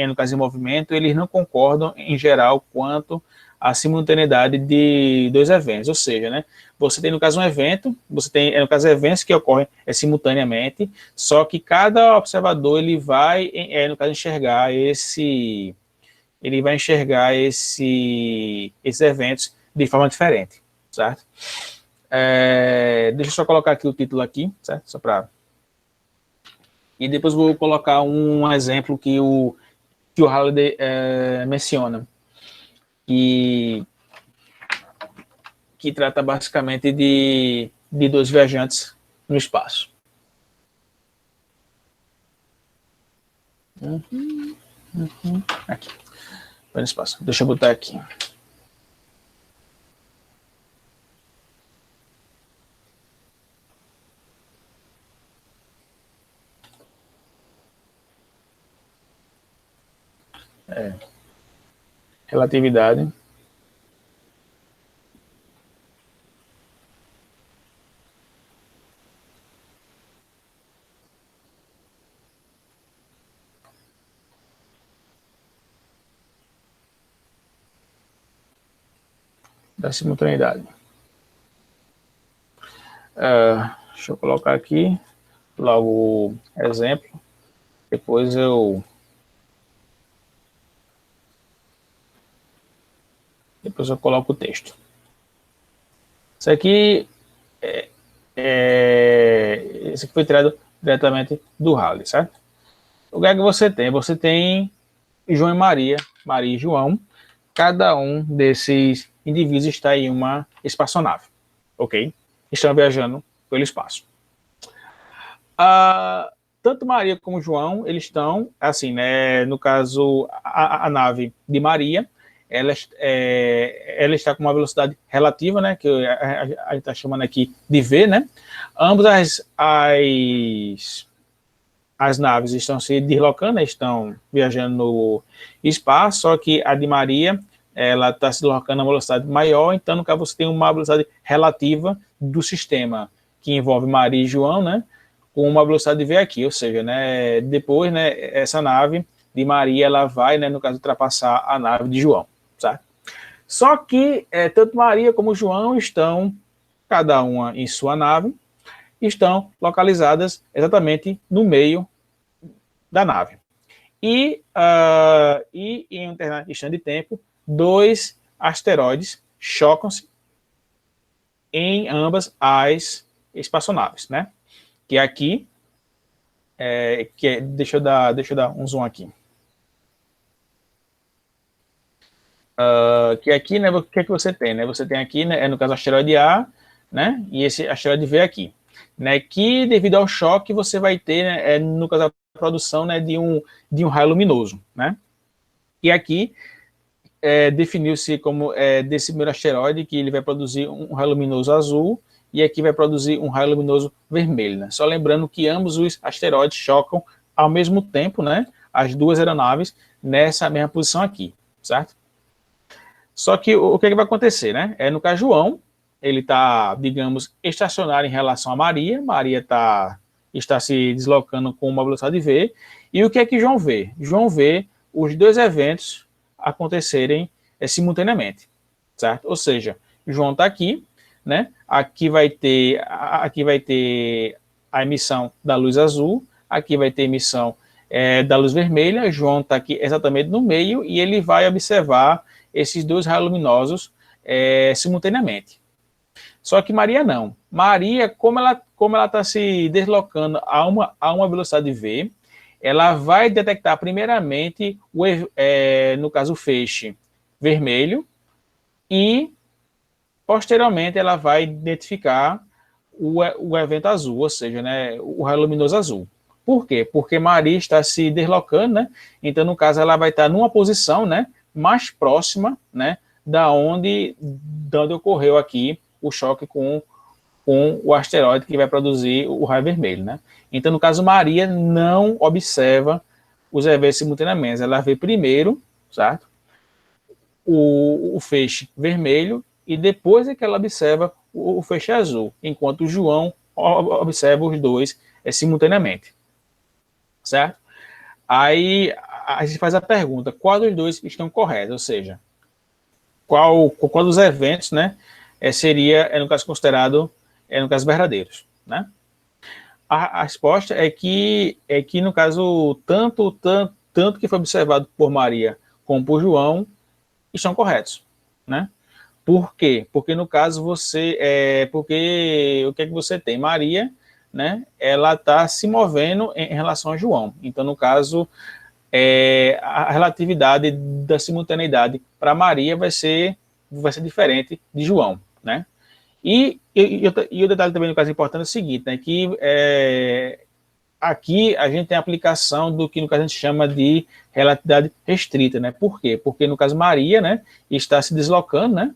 no caso de movimento, eles não concordam, em geral, quanto a simultaneidade de dois eventos, ou seja, né, você tem, no caso, um evento, você tem, no caso, eventos que ocorrem simultaneamente, só que cada observador, ele vai, no caso, enxergar esses eventos de forma diferente, certo? Deixa eu só colocar aqui o título aqui, certo? Só para... E depois vou colocar um exemplo que o Halliday menciona, que trata basicamente de dois viajantes no espaço. Aqui, no espaço. Deixa eu botar aqui. Relatividade. Da simultaneidade. Deixa eu colocar aqui logo o exemplo. Depois eu coloco o texto. Isso aqui esse aqui foi tirado diretamente do Halley, certo? O que é que você tem? Você tem João e Maria, Maria e João. Cada um desses indivíduos está em uma espaçonave, ok? Estão viajando pelo espaço. Tanto Maria como João, eles estão, assim, né? No caso, a nave de Maria, ela está com uma velocidade relativa, né? Que a gente está chamando aqui de V, né? Ambas as naves estão se deslocando, né, estão viajando no espaço, só que a de Maria, ela está se deslocando a uma velocidade maior, então, no caso, você tem uma velocidade relativa do sistema, que envolve Maria e João, né, com uma velocidade de V aqui, ou seja, né, depois, né, essa nave de Maria, ela vai, né, no caso, ultrapassar a nave de João, certo? Só que tanto Maria como João estão, cada uma em sua nave, estão localizadas exatamente no meio da nave. E em um determinado instante de tempo, dois asteroides chocam-se em ambas as espaçonaves, né? Que aqui, deixa eu dar um zoom aqui. Que aqui, né, o que é que você tem, né? Você tem aqui, né, no caso, o asteroide A, né? E esse asteroide V aqui, né? Que devido ao choque você vai ter, né, no caso, a produção, né, de um raio luminoso, né? E aqui definiu-se como desse primeiro asteroide que ele vai produzir um raio luminoso azul e aqui vai produzir um raio luminoso vermelho, né? Só lembrando que ambos os asteroides chocam ao mesmo tempo, né? As duas aeronaves nessa mesma posição aqui, certo? Só que o que vai acontecer, né? No caso, João, ele está, digamos, estacionário em relação a Maria. Maria está se deslocando com uma velocidade V. E o que é que João vê? João vê os dois eventos acontecerem simultaneamente, certo? Ou seja, João está aqui, né? Aqui vai ter a emissão da luz azul, aqui vai ter a emissão da luz vermelha. João está aqui exatamente no meio e ele vai observar esses dois raios luminosos simultaneamente. Só que Maria não. Maria, como ela está se deslocando a uma velocidade V, ela vai detectar primeiramente, no caso, o feixe vermelho e, posteriormente, ela vai identificar o evento azul, ou seja, né, o raio luminoso azul. Por quê? Porque Maria está se deslocando, né? Então, no caso, ela vai estar numa posição, né, mais próxima, né, da onde ocorreu aqui o choque com o asteroide que vai produzir o raio vermelho, né? Então, no caso, Maria não observa os eventos simultaneamente. Ela vê primeiro, certo? O feixe vermelho e depois é que ela observa o feixe azul, enquanto o João observa os dois simultaneamente, certo? Aí a gente faz a pergunta, qual dos dois estão corretos? Ou seja, qual dos eventos, né, seria, no caso, considerado, no caso, verdadeiros, né? A resposta é que, no caso, tanto que foi observado por Maria como por João estão corretos, né? Por quê? Porque no caso porque o que é que você tem? Maria, né? Ela está se movendo em relação a João. Então, no caso, a relatividade da simultaneidade para Maria vai ser diferente de João, né? E o detalhe também no caso importante é o seguinte, né? Que aqui a gente tem a aplicação do que no caso a gente chama de relatividade restrita, né? Por quê? Porque no caso Maria, né, está se deslocando, né,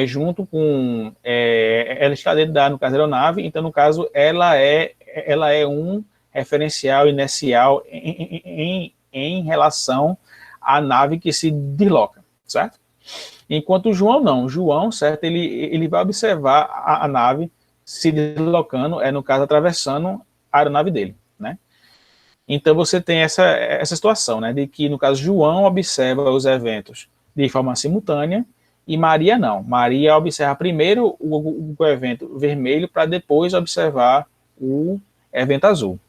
junto com ela está dentro da, no caso, aeronave, então no caso ela é um referencial inercial em relação à nave que se desloca, certo? Enquanto o João não, o João, certo, ele vai observar a nave se deslocando, no caso atravessando a aeronave dele, né? Então você tem essa situação, né, de que no caso João observa os eventos de forma simultânea e Maria não. Maria observa primeiro o evento vermelho para depois observar o evento azul.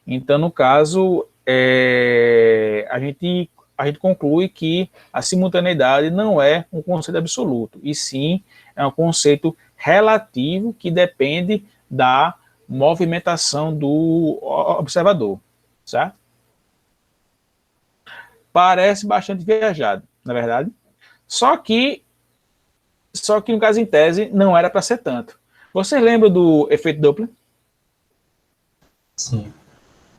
Então, no caso, a gente conclui que a simultaneidade não é um conceito absoluto, e sim é um conceito relativo que depende da movimentação do observador, certo? Parece bastante viajado, na verdade. Só que no caso, em tese, não era para ser tanto. Você lembra do efeito Doppler? Sim.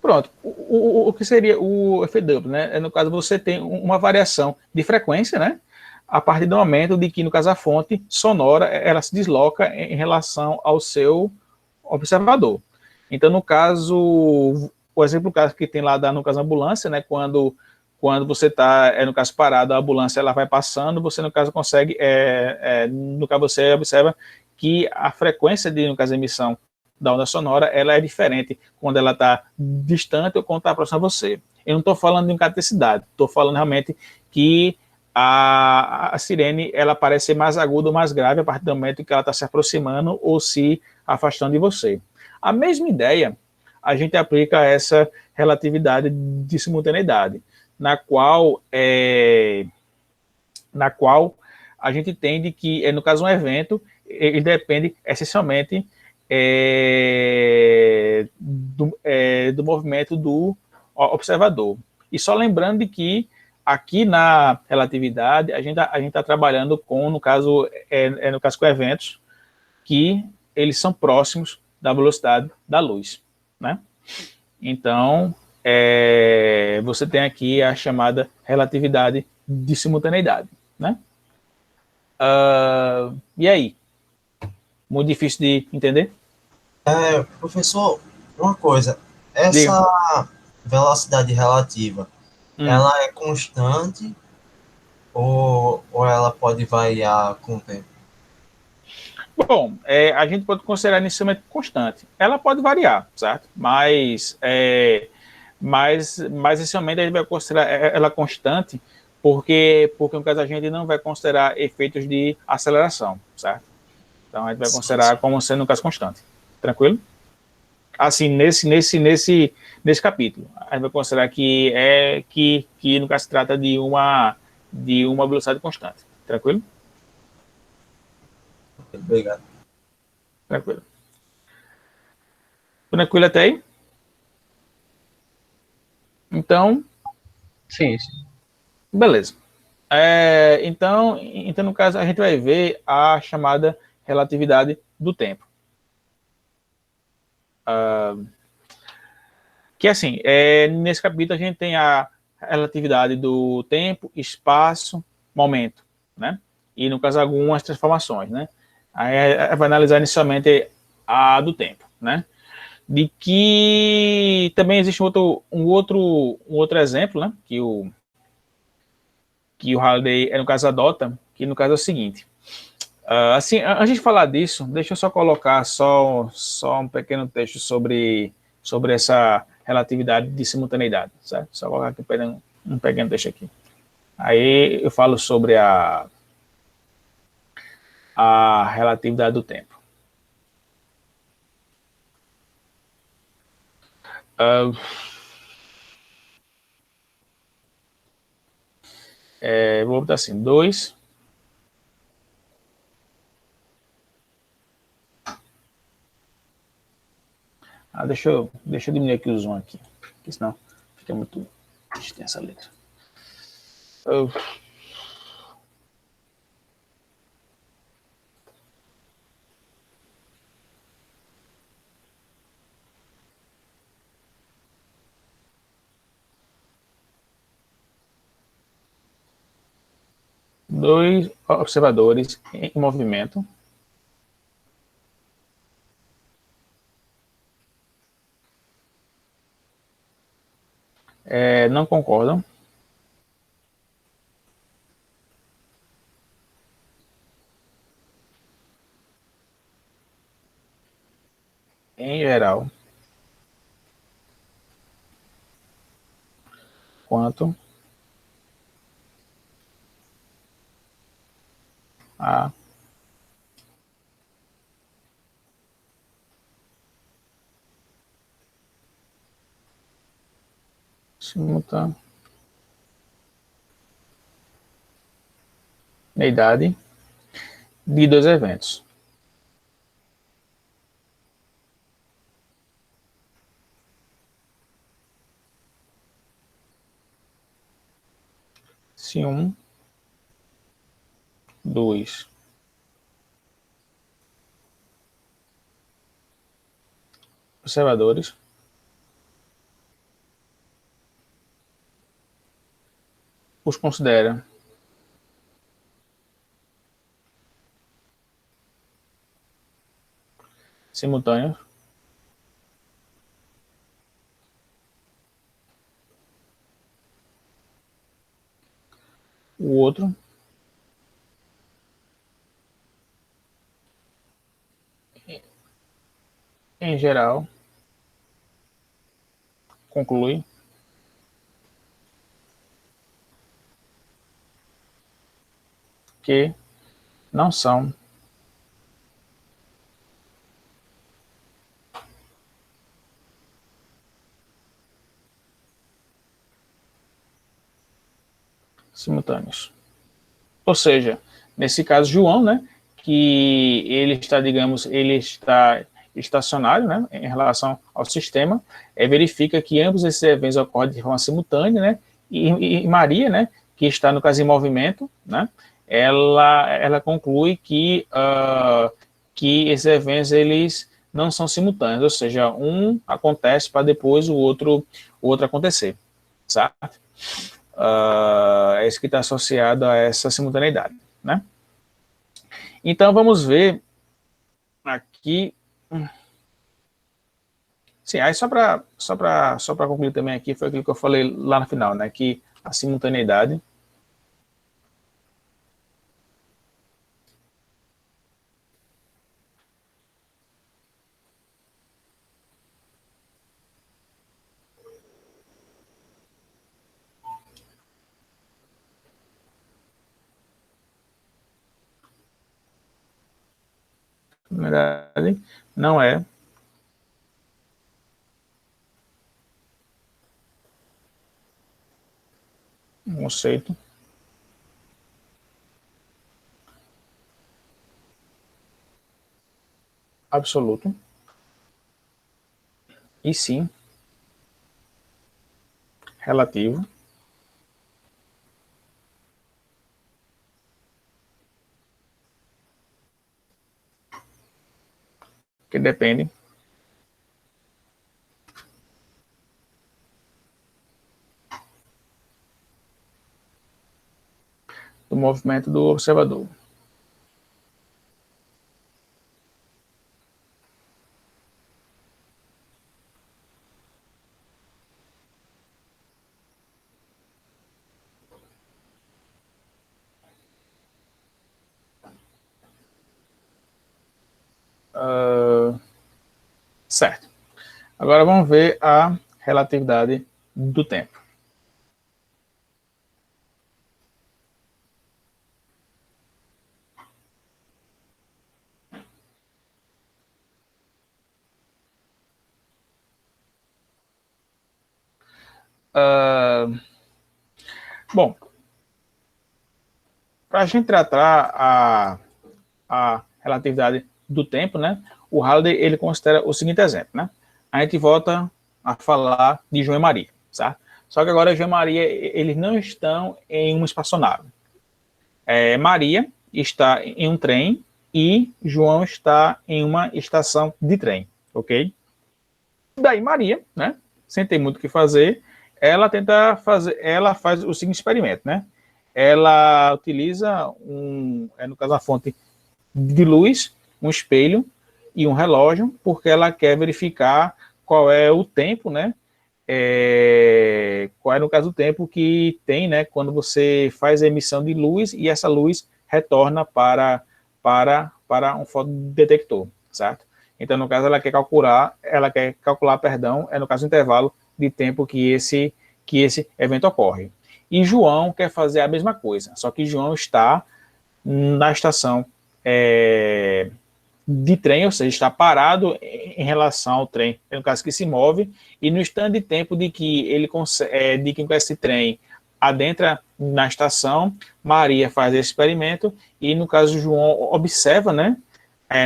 Pronto. O que seria o efeito Doppler, né? No caso, você tem uma variação de frequência, né? A partir do momento de que, no caso, a fonte sonora, ela se desloca em relação ao seu observador. Então, no caso, o exemplo que tem lá no caso da ambulância, né? Quando você está, no caso, parado, a ambulância ela vai passando, você, no caso, consegue, no caso, você observa que a frequência de, no caso, a emissão da onda sonora, ela é diferente quando ela está distante ou quando está próxima a você. Eu não estou falando de incaticidade, estou falando realmente que a sirene, ela parece ser mais aguda ou mais grave a partir do momento que ela está se aproximando ou se afastando de você. A mesma ideia, a gente aplica a essa relatividade de simultaneidade, na qual a gente entende que, no caso, um evento, ele depende essencialmente do movimento do observador. E só lembrando de que aqui na relatividade a gente está trabalhando com, no caso com eventos que eles são próximos da velocidade da luz, né? Então, você tem aqui a chamada relatividade de simultaneidade, né? E aí? Muito difícil de entender? Professor, uma coisa, essa Diga. velocidade relativa, ela é constante ou ela pode variar com o tempo? Bom, a gente pode considerar inicialmente constante. Ela pode variar, certo? Mas essencialmente a gente vai considerar ela constante porque no caso a gente não vai considerar efeitos de aceleração, certo? Então a gente vai considerar como sendo no caso constante. Tranquilo? Assim, nesse capítulo, a gente vai considerar que no caso se trata de uma velocidade constante. Tranquilo? Obrigado. Tranquilo. Tranquilo até aí? Então, Sim. beleza. Então, no caso, a gente vai ver a chamada relatividade do tempo. Que assim, nesse capítulo a gente tem a relatividade do tempo, espaço, momento, né? E no caso algumas transformações, né? Aí vai analisar inicialmente a do tempo, né? De que também existe um outro exemplo, né? Que o Halliday, no caso, adota, que no caso é o seguinte. Assim, antes de falar disso, deixa eu só colocar só um pequeno texto sobre essa relatividade de simultaneidade, certo? Só colocar aqui um pequeno texto aqui. Aí eu falo sobre a relatividade do tempo. Vou botar assim, 2 deixa eu diminuir aqui o zoom aqui, porque senão fica muito extensa a letra. 2 observadores em movimento. Não concordam. Em geral, quanto a simultaneidade de dois eventos. Se um dos observadores os considera simultâneos, o outro em geral conclui que não são simultâneos. Ou seja, nesse caso, João, né, que ele está, digamos, ele está estacionário, né, em relação ao sistema, verifica que ambos esses eventos ocorrem de forma simultânea, né, e Maria, né, que está, no caso, em movimento, né, ela conclui que esses eventos, eles não são simultâneos, ou seja, um acontece para depois o outro acontecer, certo? É isso que está associado a essa simultaneidade, né? Então, vamos ver aqui. Sim, aí só para concluir também aqui, foi aquilo que eu falei lá no final, né? Que a simultaneidade não é um conceito absoluto, e sim relativo, que depende do movimento do observador. Certo. Agora vamos ver a relatividade do tempo. Bom, para a gente tratar a relatividade do tempo, né, o Halliday ele considera o seguinte exemplo, né? A gente volta a falar de João e Maria, certo? Só que agora João e Maria eles não estão em uma espaçonave. Maria está em um trem e João está em uma estação de trem, ok? Daí Maria, né, sem ter muito o que fazer, ela faz o seguinte experimento, né? Ela utiliza no caso, a fonte de luz, um espelho e um relógio, porque ela quer verificar qual é o tempo, né? Qual é, no caso, o tempo que tem, né? Quando você faz a emissão de luz e essa luz retorna para um fotodetector, certo? Então, no caso, ela quer calcular, perdão, no caso, o intervalo de tempo que esse evento ocorre. E João quer fazer a mesma coisa, só que João está na estação de trem, ou seja, está parado em relação ao trem, no caso que se move, e no instante de tempo de que ele consegue, de que esse trem adentra na estação, Maria faz esse experimento, e no caso João observa, né,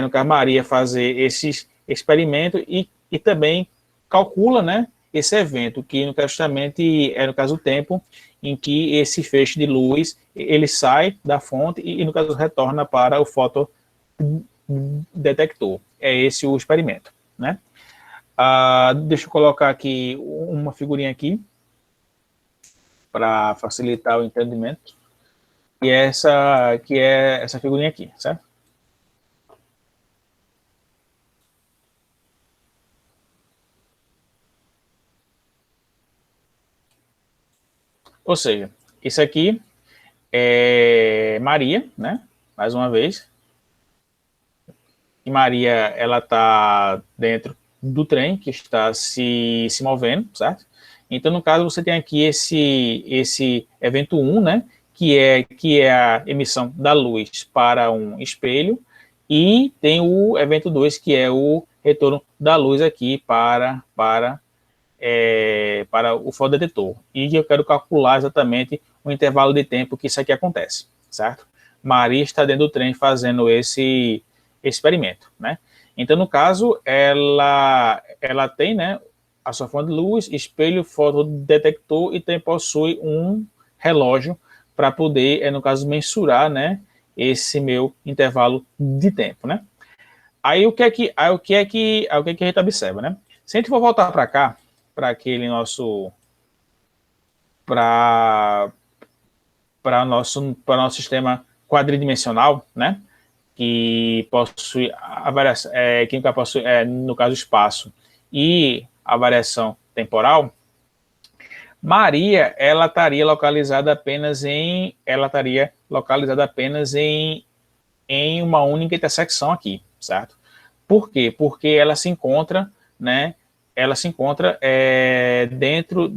no caso Maria fazer esse experimento e também calcula, né, esse evento, que no caso justamente no caso o tempo em que esse feixe de luz ele sai da fonte e no caso retorna para o fotodetector. É esse o experimento, né? Deixa eu colocar aqui uma figurinha aqui para facilitar o entendimento. E que é essa figurinha aqui, certo? Ou seja, isso aqui é Maria, né? Mais uma vez. E Maria, ela está dentro do trem que está se movendo, certo? Então, no caso, você tem aqui esse evento 1, né? Que é a emissão da luz para um espelho, e tem o evento 2, que é o retorno da luz aqui para o fotodetetor. E eu quero calcular exatamente o intervalo de tempo que isso aqui acontece, certo? Maria está dentro do trem fazendo esse experimento, né? Então, no caso, ela tem, né, a sua fonte de luz, espelho, fotodetector e também possui um relógio para poder, no caso, mensurar, né, esse meu intervalo de tempo, né? Aí o que é que a gente observa, né? Se a gente for voltar para cá, para aquele nosso para nosso sistema quadridimensional, né? Que possui a variação, que possui, no caso, espaço e a variação temporal. Maria, ela estaria localizada apenas em uma única intersecção aqui, certo? Por quê? Porque ela se encontra, né? Ela se encontra dentro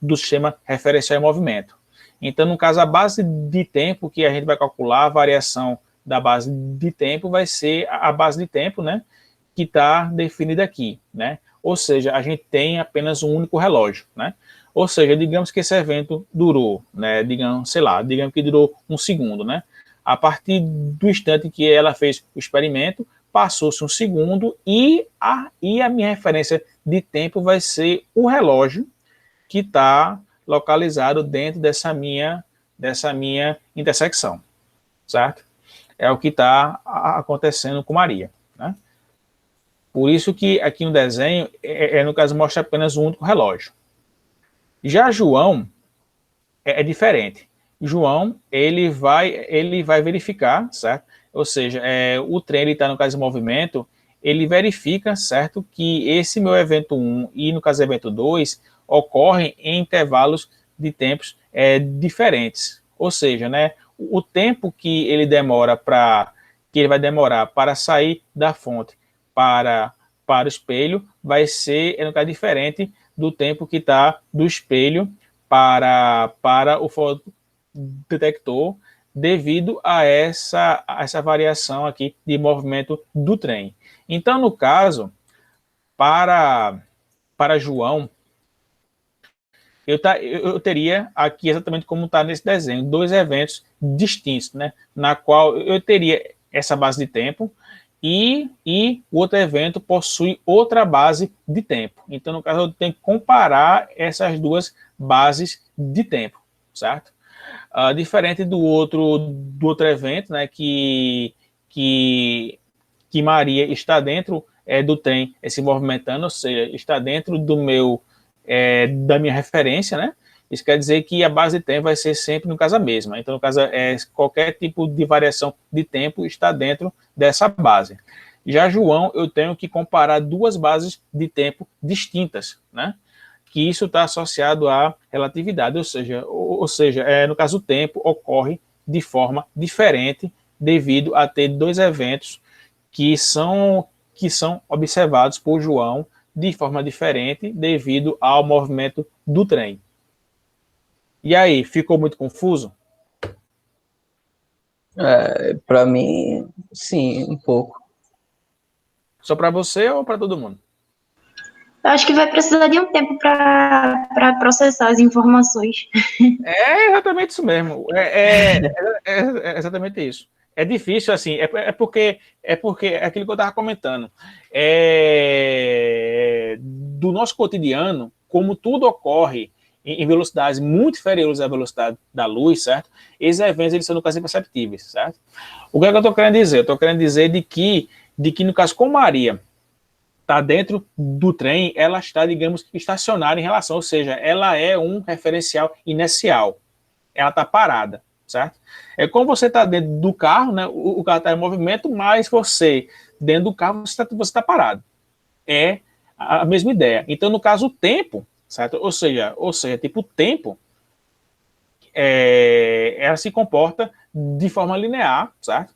do sistema referencial em movimento. Então, no caso, a base de tempo que a gente vai calcular, a variação da base de tempo vai ser a base de tempo, né, que está definida aqui, né? Ou seja, a gente tem apenas um único relógio, né? Ou seja, digamos que esse evento durou, né, digamos que durou 1 segundo, né? A partir do instante que ela fez o experimento, passou-se 1 segundo e a minha referência de tempo vai ser o relógio que está localizado dentro dessa minha intersecção, certo? É o que está acontecendo com Maria, né? Por isso que aqui no desenho, no caso, mostra apenas um único relógio. Já João é diferente. João, ele vai verificar, certo? Ou seja, o trem está, no caso, em movimento, ele verifica, certo, que esse meu evento 1 e, no caso, evento 2, ocorrem em intervalos de tempos diferentes. Ou seja, né, o tempo que ele vai demorar para sair da fonte para o espelho vai ser, no caso, diferente do tempo que está do espelho para o fotodetector, devido a essa variação aqui de movimento do trem. Então, no caso, para João, eu teria aqui exatamente como está nesse desenho, 2 eventos distintos, né? Na qual eu teria essa base de tempo e o outro evento possui outra base de tempo. Então, no caso, eu tenho que comparar essas duas bases de tempo, certo? Diferente do outro evento, né, que Maria está dentro do trem se movimentando, ou seja, está dentro da minha referência, né? Isso quer dizer que a base de tempo vai ser sempre, no caso, a mesma. Então, no caso, qualquer tipo de variação de tempo está dentro dessa base. Já João, eu tenho que comparar duas bases de tempo distintas, né? Que isso está associado à relatividade, ou seja, no caso, o tempo ocorre de forma diferente devido a ter dois eventos que são observados por João de forma diferente devido ao movimento do trem. E aí, ficou muito confuso? Para mim, sim, um pouco. Só para você ou para todo mundo? Eu acho que vai precisar de um tempo para processar as informações. É exatamente isso mesmo. É exatamente isso. É difícil, assim, porque é aquilo que eu estava comentando. Do nosso cotidiano, como tudo ocorre em velocidades muito inferiores à velocidade da luz, certo? Esses eventos, eles são, no caso, imperceptíveis, certo? O que é que eu estou querendo dizer? Eu estou querendo dizer de que, no caso, com Maria está dentro do trem, ela está, digamos, estacionária em relação, ou seja, ela é um referencial inercial. Ela está parada, certo? É como você está dentro do carro, né? O carro está em movimento, mas você, dentro do carro, você está parado. É a mesma ideia. Então, no caso, o tempo, certo? Ou seja, tipo, o tempo, ela se comporta de forma linear, certo?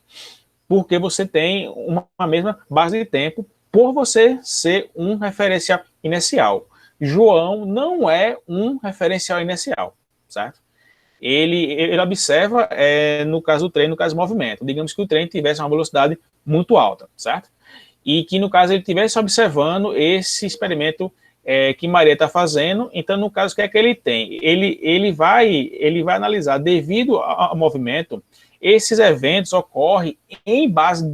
Porque você tem uma mesma base de tempo por você ser um referencial inercial. João não é um referencial inercial, certo? Ele observa, no caso do trem, no caso do movimento. Digamos que o trem tivesse uma velocidade muito alta, certo? E que, no caso, ele estivesse observando esse experimento que Maria está fazendo. Então, no caso, o que é que ele tem? Ele vai analisar, devido ao movimento, esses eventos ocorrem em base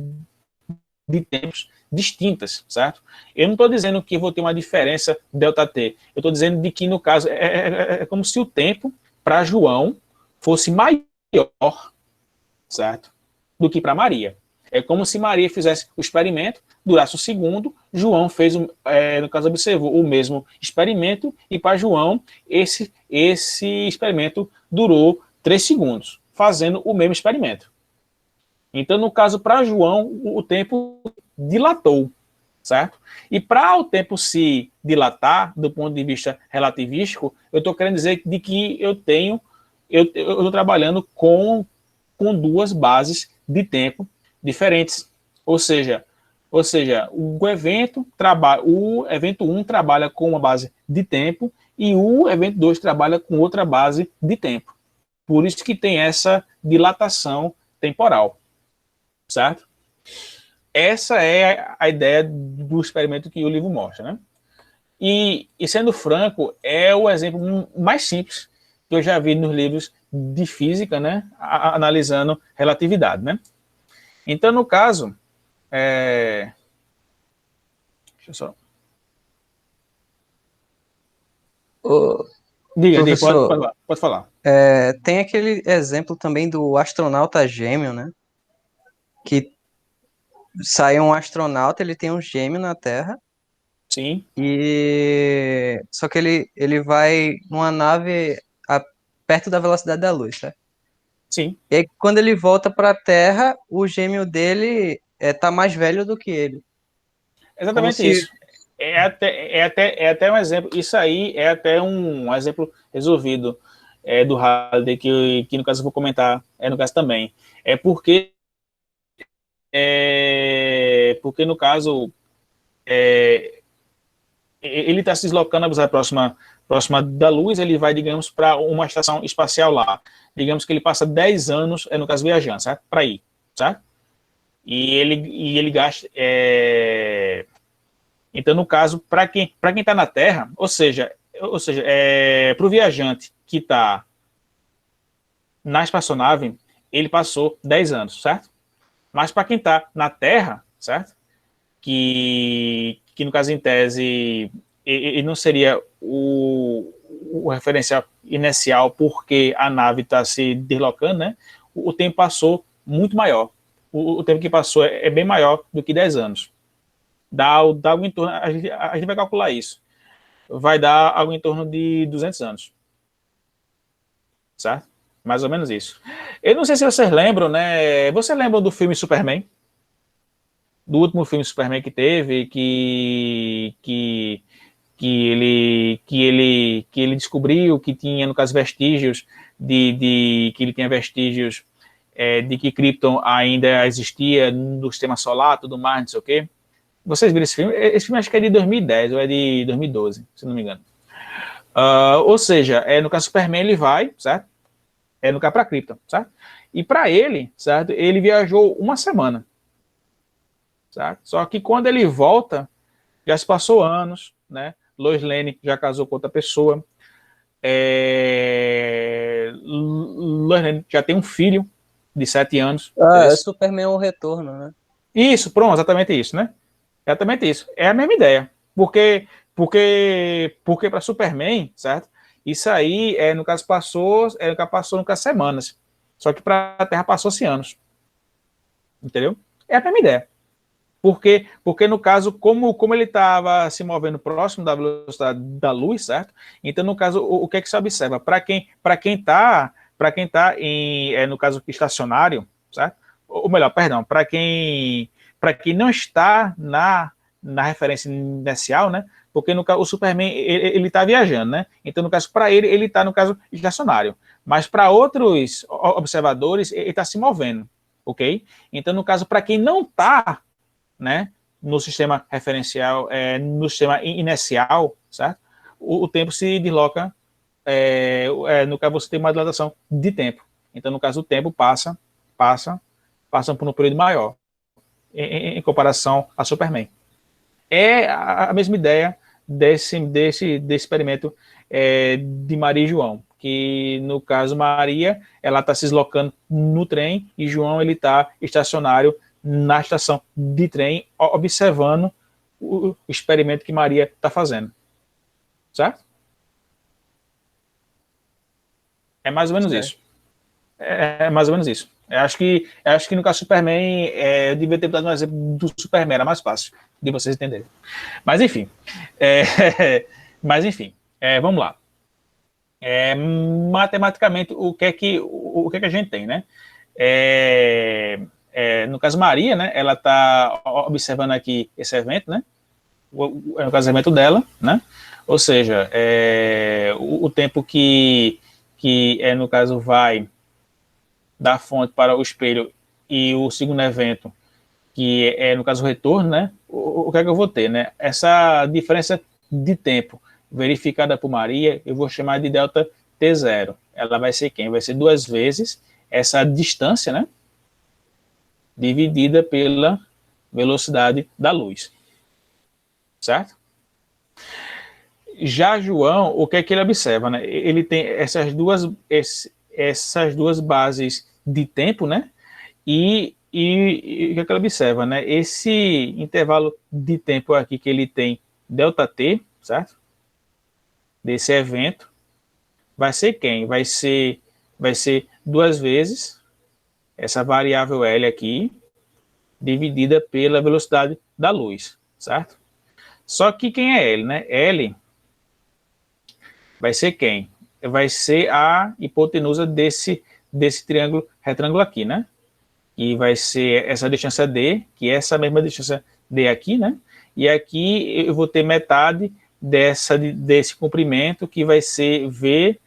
de tempos distintas, certo? Eu não estou dizendo que vou ter uma diferença ΔT, eu estou dizendo de que, no caso, é como se o tempo para João fosse maior, certo? Do que para Maria. É como se Maria fizesse o experimento, durasse um segundo, João fez, no caso, observou o mesmo experimento, e para João, esse experimento durou 3 segundos, fazendo o mesmo experimento. Então, no caso, para João, o tempo dilatou, certo? E para o tempo se dilatar, do ponto de vista relativístico, eu estou querendo dizer de que eu estou trabalhando com duas bases de tempo diferentes. Ou seja, o evento 1 trabalha com uma base de tempo e o evento 2 trabalha com outra base de tempo. Por isso que tem essa dilatação temporal, certo? Essa é a ideia do experimento que o livro mostra, né? E sendo franco, é o exemplo mais simples que eu já vi nos livros de física, né? Analisando relatividade, né? Então, no caso, deixa eu só... Diga, pode falar. Tem aquele exemplo também do astronauta gêmeo, né? Que sai um astronauta, ele tem um gêmeo na Terra. Sim. E só que ele vai numa nave perto da velocidade da luz, tá? Sim. E aí, quando ele volta para a Terra, o gêmeo dele tá mais velho do que ele. Exatamente isso. É até um exemplo. Isso aí é até um exemplo resolvido do Halliday, que no caso eu vou comentar, no caso também. Porque no caso ele está se deslocando a velocidade próxima da luz, ele vai, digamos, para uma estação espacial lá. Digamos que ele passa 10 anos, no caso, viajando, certo? Para ir, certo? E ele gasta... Então, no caso, para quem está na Terra, ou seja, ou seja, para o viajante que está na espaçonave, ele passou 10 anos, certo? Mas para quem está na Terra, certo? Que no caso, em tese, ele não seria o referencial inicial porque a nave está se deslocando, né? O tempo passou muito maior. O tempo que passou é bem maior do que 10 anos. Dá algo em torno, a gente vai calcular isso. Vai dar algo em torno de 200 anos. Certo? Mais ou menos isso. Eu não sei se vocês lembram, né? Você lembra do filme Superman? Do último filme Superman que teve, que ele descobriu que tinha, no caso, vestígios que ele tinha vestígios de que Krypton ainda existia no sistema solar, tudo mais, não sei o quê. Vocês viram esse filme? Esse filme acho que é de 2010 ou é de 2012, se não me engano. Ou seja, no caso Superman ele vai, certo? No caso para Krypton, certo? E para ele, certo? Ele viajou uma semana, certo? Só que quando ele volta, já se passou anos, né? Lois Lane já casou com outra pessoa. Lois Lane já tem um filho de 7 anos. É Superman o Retorno, né? Isso, pronto, exatamente isso, né? Exatamente isso. É a mesma ideia. Porque para Superman, certo? Isso aí, no caso, passou no caso, semanas. Só que para a Terra passou-se anos. Entendeu? É a mesma ideia. Porque no caso, como ele estava se movendo próximo da velocidade da luz, certo? Então, no caso, o que é que se observa? Para quem está no caso, estacionário, certo? Ou melhor, perdão, para quem não está na referência inicial, né? Porque no caso, o Superman ele está viajando, né? Então, no caso, para ele está, no caso, estacionário. Mas para outros observadores, ele está se movendo, ok? Então, no caso, para quem não está, né, no sistema referencial, no sistema inicial, certo? O tempo se desloca, no caso, você tem uma dilatação de tempo. Então, no caso, o tempo passa por um período maior, em comparação a Superman. É a mesma ideia desse experimento de Maria e João, que no caso Maria, ela está se deslocando no trem e João, ele está estacionário na estação de trem, observando o experimento que Maria está fazendo. Certo? É mais ou menos isso. É mais ou menos isso. Eu acho que no caso Superman, eu devia ter dado um exemplo do Superman, era mais fácil de vocês entenderem. Mas enfim. Vamos lá. Matematicamente, o que é que a gente tem, né? No caso Maria, né? Ela está observando aqui esse evento, né? No caso, evento dela, né? Ou seja, o tempo que no caso vai da fonte para o espelho e o segundo evento, que no caso o retorno, né? O que é que eu vou ter, né? Essa diferença de tempo verificada por Maria, eu vou chamar de delta T0. Ela vai ser quem? Vai ser 2 vezes essa distância, né? Dividida pela velocidade da luz. Certo? Já João, o que é que ele observa, né? Ele tem essas duas bases de tempo, né? E o que é que ele observa, né? Esse intervalo de tempo aqui que ele tem, ΔT, certo? Desse evento, vai ser quem? Vai ser 2 vezes essa variável L aqui, dividida pela velocidade da luz, certo? Só que quem é L, né? L vai ser quem? Vai ser a hipotenusa desse triângulo retângulo aqui, né? E vai ser essa distância D, que é essa mesma distância D aqui, né? E aqui eu vou ter metade desse comprimento, que vai ser V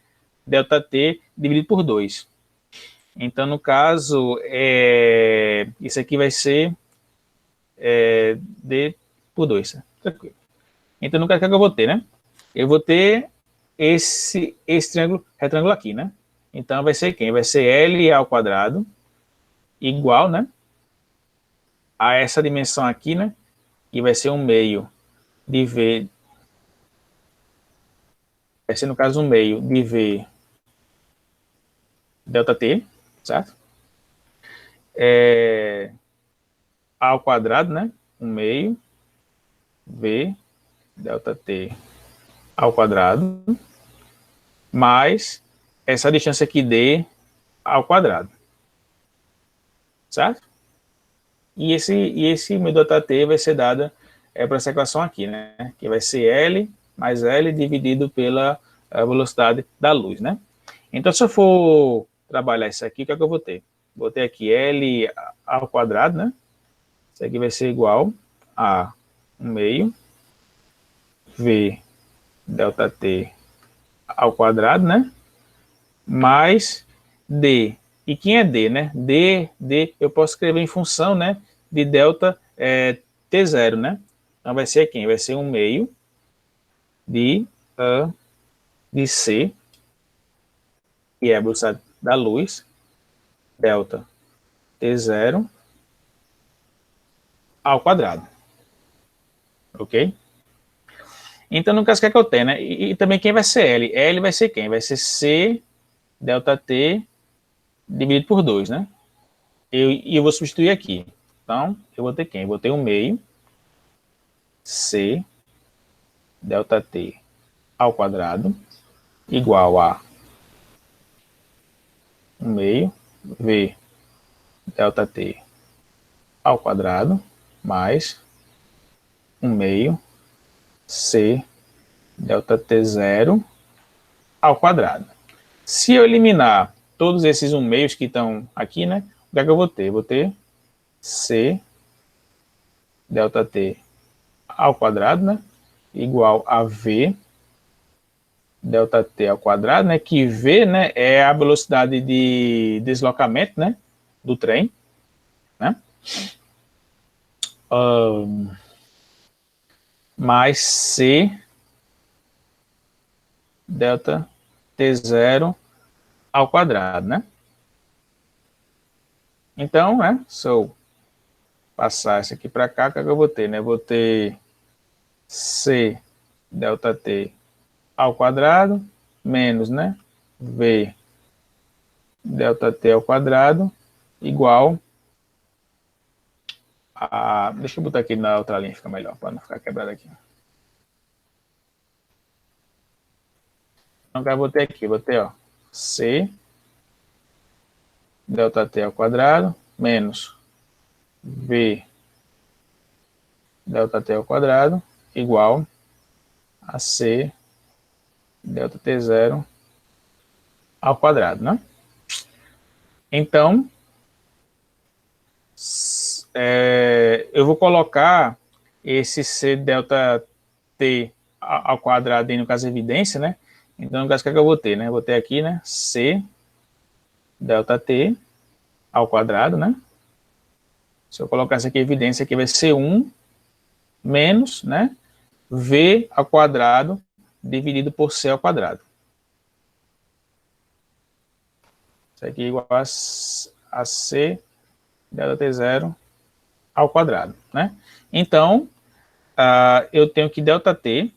ΔT dividido por 2. Então, no caso, isso aqui vai ser D por 2. Tranquilo. Então, no caso, o que eu vou ter, né? Eu vou ter esse triângulo retângulo aqui, né? Então, vai ser quem? Vai ser L ao quadrado igual, né? A essa dimensão aqui, né? Que vai ser 1/2 de V vai ser, no caso, um meio de V delta T, certo? A ao quadrado, né? Um meio V delta T ao quadrado, mais essa distância aqui D ao quadrado, certo? E esse meio delta T vai ser dada para essa equação aqui, né? Que vai ser L mais L dividido pela velocidade da luz, né? Então, se eu for trabalhar isso aqui, o que é que eu vou ter? Vou ter aqui L ao quadrado, né? Isso aqui vai ser igual a 1 meio V delta T ao quadrado, né? Mais D. E quem é D, né? D eu posso escrever em função, né, de delta T0, né? Então vai ser quem? Vai ser 1 meio de C, que é a velocidade da luz, delta T0 ao quadrado. Ok? Então, no caso, o que é que eu tenho, né? E também quem vai ser L? L vai ser quem? Vai ser C delta T dividido por 2, né? E eu vou substituir aqui. Então, eu vou ter quem? Eu vou ter 1 meio C delta T ao quadrado igual a 1 meio V delta T ao quadrado mais 1 meio C delta T0 ao quadrado. Se eu eliminar todos esses 1 meios que estão aqui, né? O que é que eu vou ter? Eu vou ter C delta T ao quadrado, né? Igual a V delta T ao quadrado, né? Que V, né, é a velocidade de deslocamento, né, do trem, né? Mais C delta T0 ao quadrado, né? Então, né, se eu passar isso aqui para cá, o que é que eu vou ter, né? Eu vou ter C delta T ao quadrado menos, né, V delta T ao quadrado igual a... Deixa eu botar aqui na outra linha, fica melhor, para não ficar quebrado aqui. Então, eu vou ter aqui, vou ter, ó, C delta T ao quadrado menos V delta T ao quadrado igual a C delta T0 ao quadrado, né? Então, eu vou colocar esse C delta T ao quadrado aí, no caso, evidência, né? Então, no caso, o que é que eu vou ter, né? Eu vou ter aqui, né, C delta T ao quadrado, né? Se eu colocar isso aqui, evidência, aqui vai ser 1 menos, né, V ao quadrado dividido por C ao quadrado. Isso aqui é igual a C delta T0 ao quadrado, né? Então, eu tenho que delta T,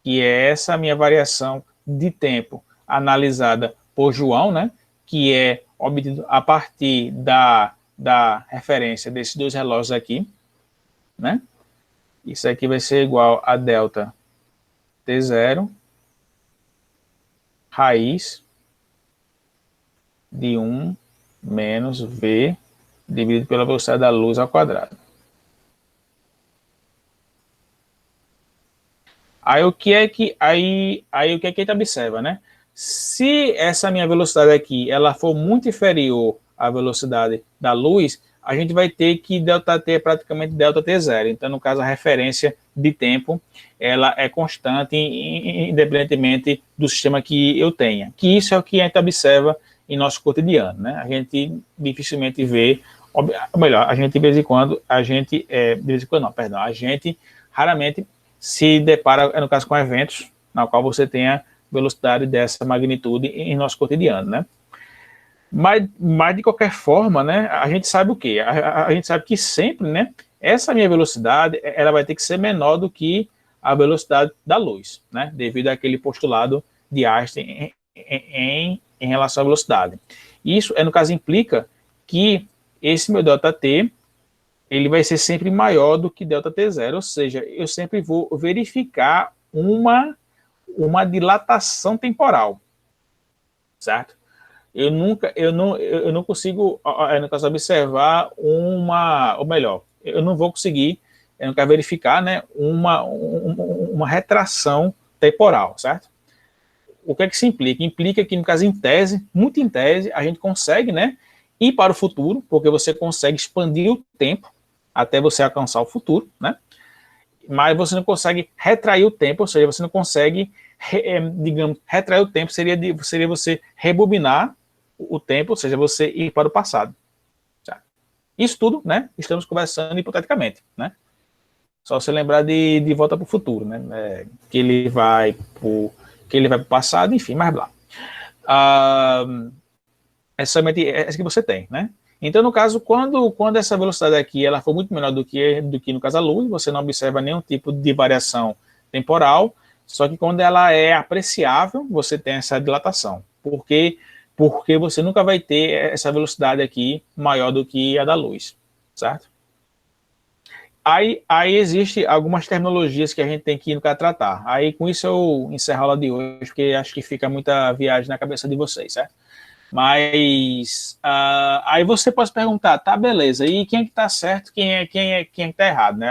que é essa minha variação de tempo analisada por João, né? Que é obtido a partir da referência desses dois relógios aqui, né? Isso aqui vai ser igual a delta T0 raiz de 1 menos V dividido pela velocidade da luz ao quadrado. Aí o que é que a gente observa, né? Se essa minha velocidade aqui ela for muito inferior à velocidade da luz, a gente vai ter que ΔT é praticamente ΔT0. Então, no caso, a referência de tempo ela é constante, independentemente do sistema que eu tenha. Que isso é o que a gente observa em nosso cotidiano, né? A gente dificilmente vê, ou melhor, a gente de vez em quando, a gente raramente se depara, no caso, com eventos na qual você tenha velocidade dessa magnitude em nosso cotidiano, né? Mas de qualquer forma, né, a gente sabe o quê? A gente sabe que sempre, né, essa minha velocidade, ela vai ter que ser menor do que a velocidade da luz, né? Devido àquele postulado de Einstein em relação à velocidade. Isso, no caso, implica que esse meu ΔT, ele vai ser sempre maior do que ΔT0, ou seja, eu sempre vou verificar uma dilatação temporal, certo? Eu não consigo, no caso, observar ou melhor, eu não vou conseguir, eu não quero verificar, né, uma retração temporal, certo? O que é que isso implica? Implica que, no caso, em tese, muito em tese, a gente consegue, né, ir para o futuro, porque você consegue expandir o tempo até você alcançar o futuro, né? Mas você não consegue retrair o tempo, ou seja, você não consegue, digamos, retrair o tempo seria você rebobinar o tempo, ou seja, você ir para o passado. Tá? Isso tudo, né? Estamos conversando hipoteticamente, né? Só você lembrar de Volta para o Futuro, né? Que ele vai para o passado, enfim, mas lá. É somente essa que você tem, né? Então, no caso, quando essa velocidade aqui ela for muito menor do que no caso a luz, você não observa nenhum tipo de variação temporal, só que quando ela é apreciável, você tem essa dilatação. Porque você nunca vai ter essa velocidade aqui maior do que a da luz, certo? Aí existe algumas terminologias que a gente tem que tratar. Aí, com isso, eu encerro a aula de hoje, porque acho que fica muita viagem na cabeça de vocês, certo? Mas aí você pode perguntar, tá, beleza, e quem é que está certo, quem é que está errado, né?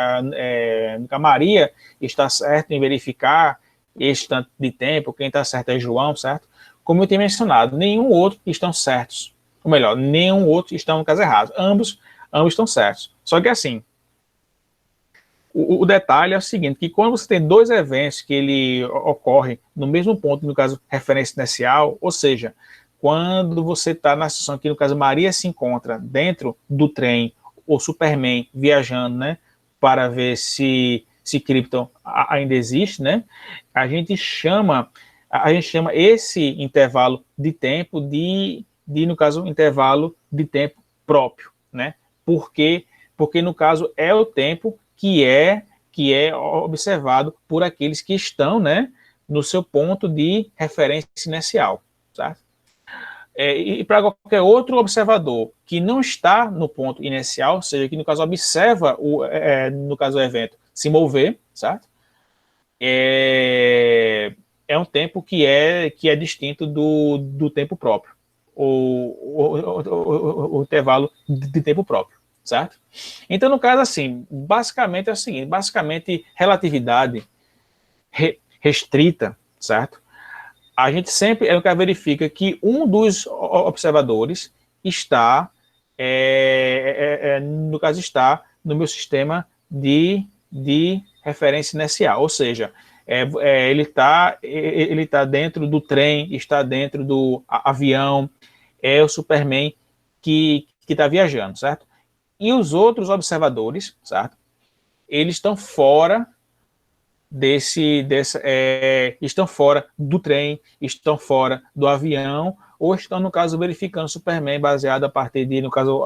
A Maria está certo em verificar este tanto de tempo, quem está certo é João, certo? Como eu tinha mencionado, nenhum outro estão certos, ou melhor, nenhum outro estão no caso errado, ambos estão certos. Só que assim, o detalhe é o seguinte, que quando você tem dois eventos que ele ocorre no mesmo ponto, no caso referência inicial, ou seja, quando você está na situação que, no caso, Maria se encontra dentro do trem, ou Superman viajando, né, para ver se Krypton ainda existe, né, a gente chama esse intervalo de tempo no caso, intervalo de tempo próprio, né, porque no caso é o tempo que é observado por aqueles que estão, né, no seu ponto de referência inicial, certo? E para qualquer outro observador que não está no ponto inicial, ou seja, que no caso observa no caso o evento se mover, certo? É um tempo que é distinto do tempo próprio, o intervalo de tempo próprio, certo? Então, no caso, assim, basicamente é o seguinte, relatividade restrita, certo? A gente sempre verifica que um dos observadores está, no caso, está no meu sistema de referência inicial, ou seja, ele está dentro do trem, está dentro do avião, é o Superman que está viajando, certo? E os outros observadores, certo? Eles estão fora estão fora do trem, estão fora do avião, ou estão, no caso, verificando Superman baseado a partir de, no caso,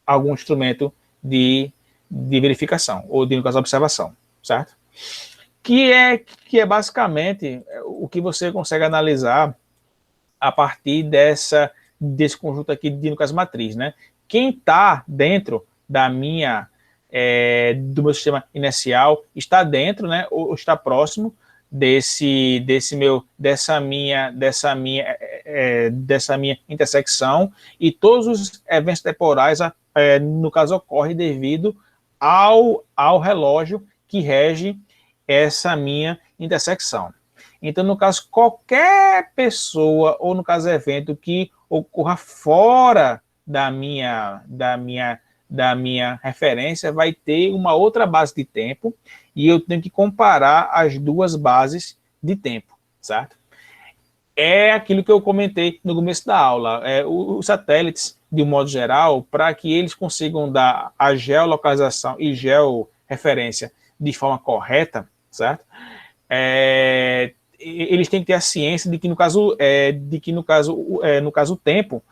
algum instrumento de verificação, ou de, no caso, observação, certo? Que é basicamente o que você consegue analisar a partir desse conjunto aqui de, no caso, matriz, né? Quem está dentro do meu sistema inicial está dentro, né, ou está próximo dessa minha intersecção, e todos os eventos temporais, no caso, ocorrem devido ao relógio que rege essa minha intersecção. Então, no caso, qualquer pessoa, ou no caso, evento que ocorra fora da minha referência, vai ter uma outra base de tempo, e eu tenho que comparar as duas bases de tempo, certo? É aquilo que eu comentei no começo da aula, os satélites, de um modo geral, para que eles consigam dar a geolocalização e georreferência de forma correta, certo? Eles têm que ter a ciência de que, no caso, o tempo,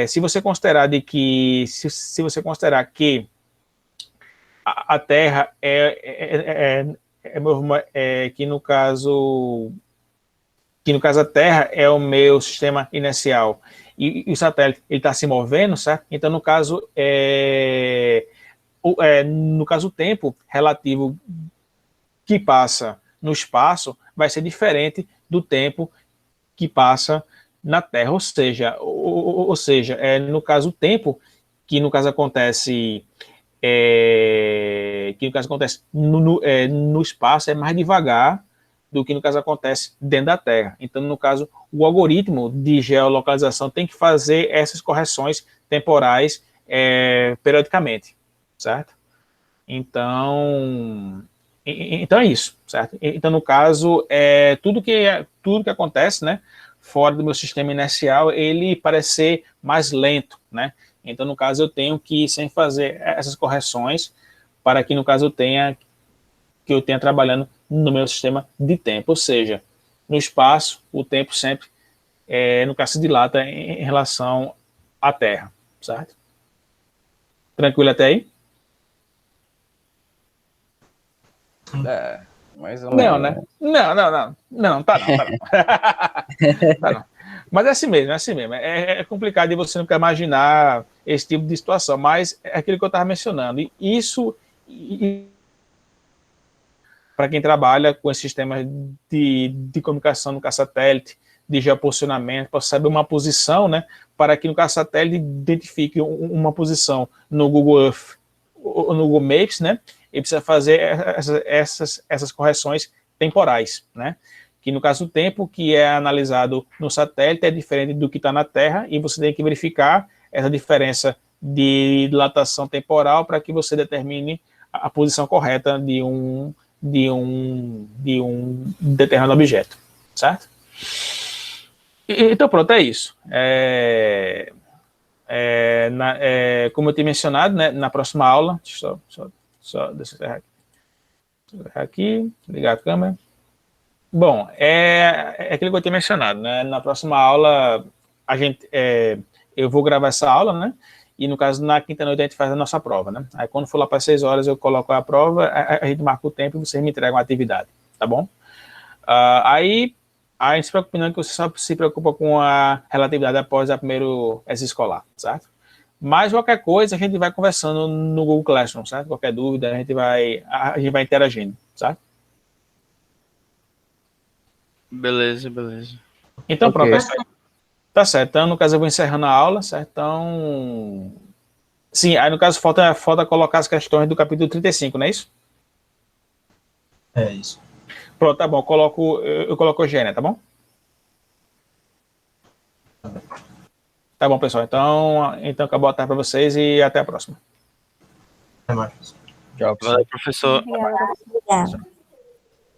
se você considerar que a Terra que no caso a Terra é o meu sistema inercial e o satélite ele está se movendo, certo? Então no caso o tempo relativo que passa no espaço vai ser diferente do tempo que passa na Terra, ou seja, no caso o tempo que no caso acontece no espaço é mais devagar do que no caso acontece dentro da Terra. Então, no caso, o algoritmo de geolocalização tem que fazer essas correções temporais periodicamente, certo? Então é isso, certo? Então, no caso, tudo que acontece, né, fora do meu sistema inercial, ele parece ser mais lento, né? Então, no caso, eu tenho que sempre fazer essas correções para que, no caso, eu tenha trabalhando no meu sistema de tempo. Ou seja, no espaço, o tempo sempre, no caso, se dilata em relação à Terra, certo? Tranquilo até aí? Mais ou Não, menos. né? Não, tá não. Tá não. Mas é assim mesmo. É complicado de você nunca imaginar esse tipo de situação, mas é aquilo que eu estava mencionando. E isso, para quem trabalha com esses sistemas de comunicação no satélite, de geoposicionamento, para saber uma posição, né? Para que no satélite identifique uma posição no Google Earth ou no Google Maps, né? Ele precisa fazer essas correções temporais, né? Que no caso o tempo que é analisado no satélite é diferente do que está na Terra e você tem que verificar essa diferença de dilatação temporal para que você determine a posição correta de um determinado objeto, certo? Então pronto, é isso. Como eu tinha mencionado, né, na próxima aula, deixa eu errar aqui, ligar a câmera. Bom, aquilo que eu tinha mencionado, né? Na próxima aula, eu vou gravar essa aula, né? E no caso, na quinta-noite, a gente faz a nossa prova, né? Aí quando for lá para 6 horas, eu coloco a prova, a gente marca o tempo e vocês me entregam a atividade, tá bom? Aí a gente se preocupa não, que você só se preocupa com a relatividade após a primeiro exercício escolar, certo? Mas qualquer coisa, a gente vai conversando no Google Classroom, certo? Qualquer dúvida, a gente vai interagindo, certo? Beleza. Então, Ok. pronto, pessoal. Tá certo. Então, no caso, eu vou encerrando a aula, certo? Então, sim, aí no caso, falta colocar as questões do capítulo 35, não é isso? É isso. Pronto, tá bom. Eu coloco o Gênia, tá bom? Tá bom, pessoal. Então acabou a tarde para vocês e até a próxima. Até mais. Tchau, pessoal. Valeu, professor. Obrigada.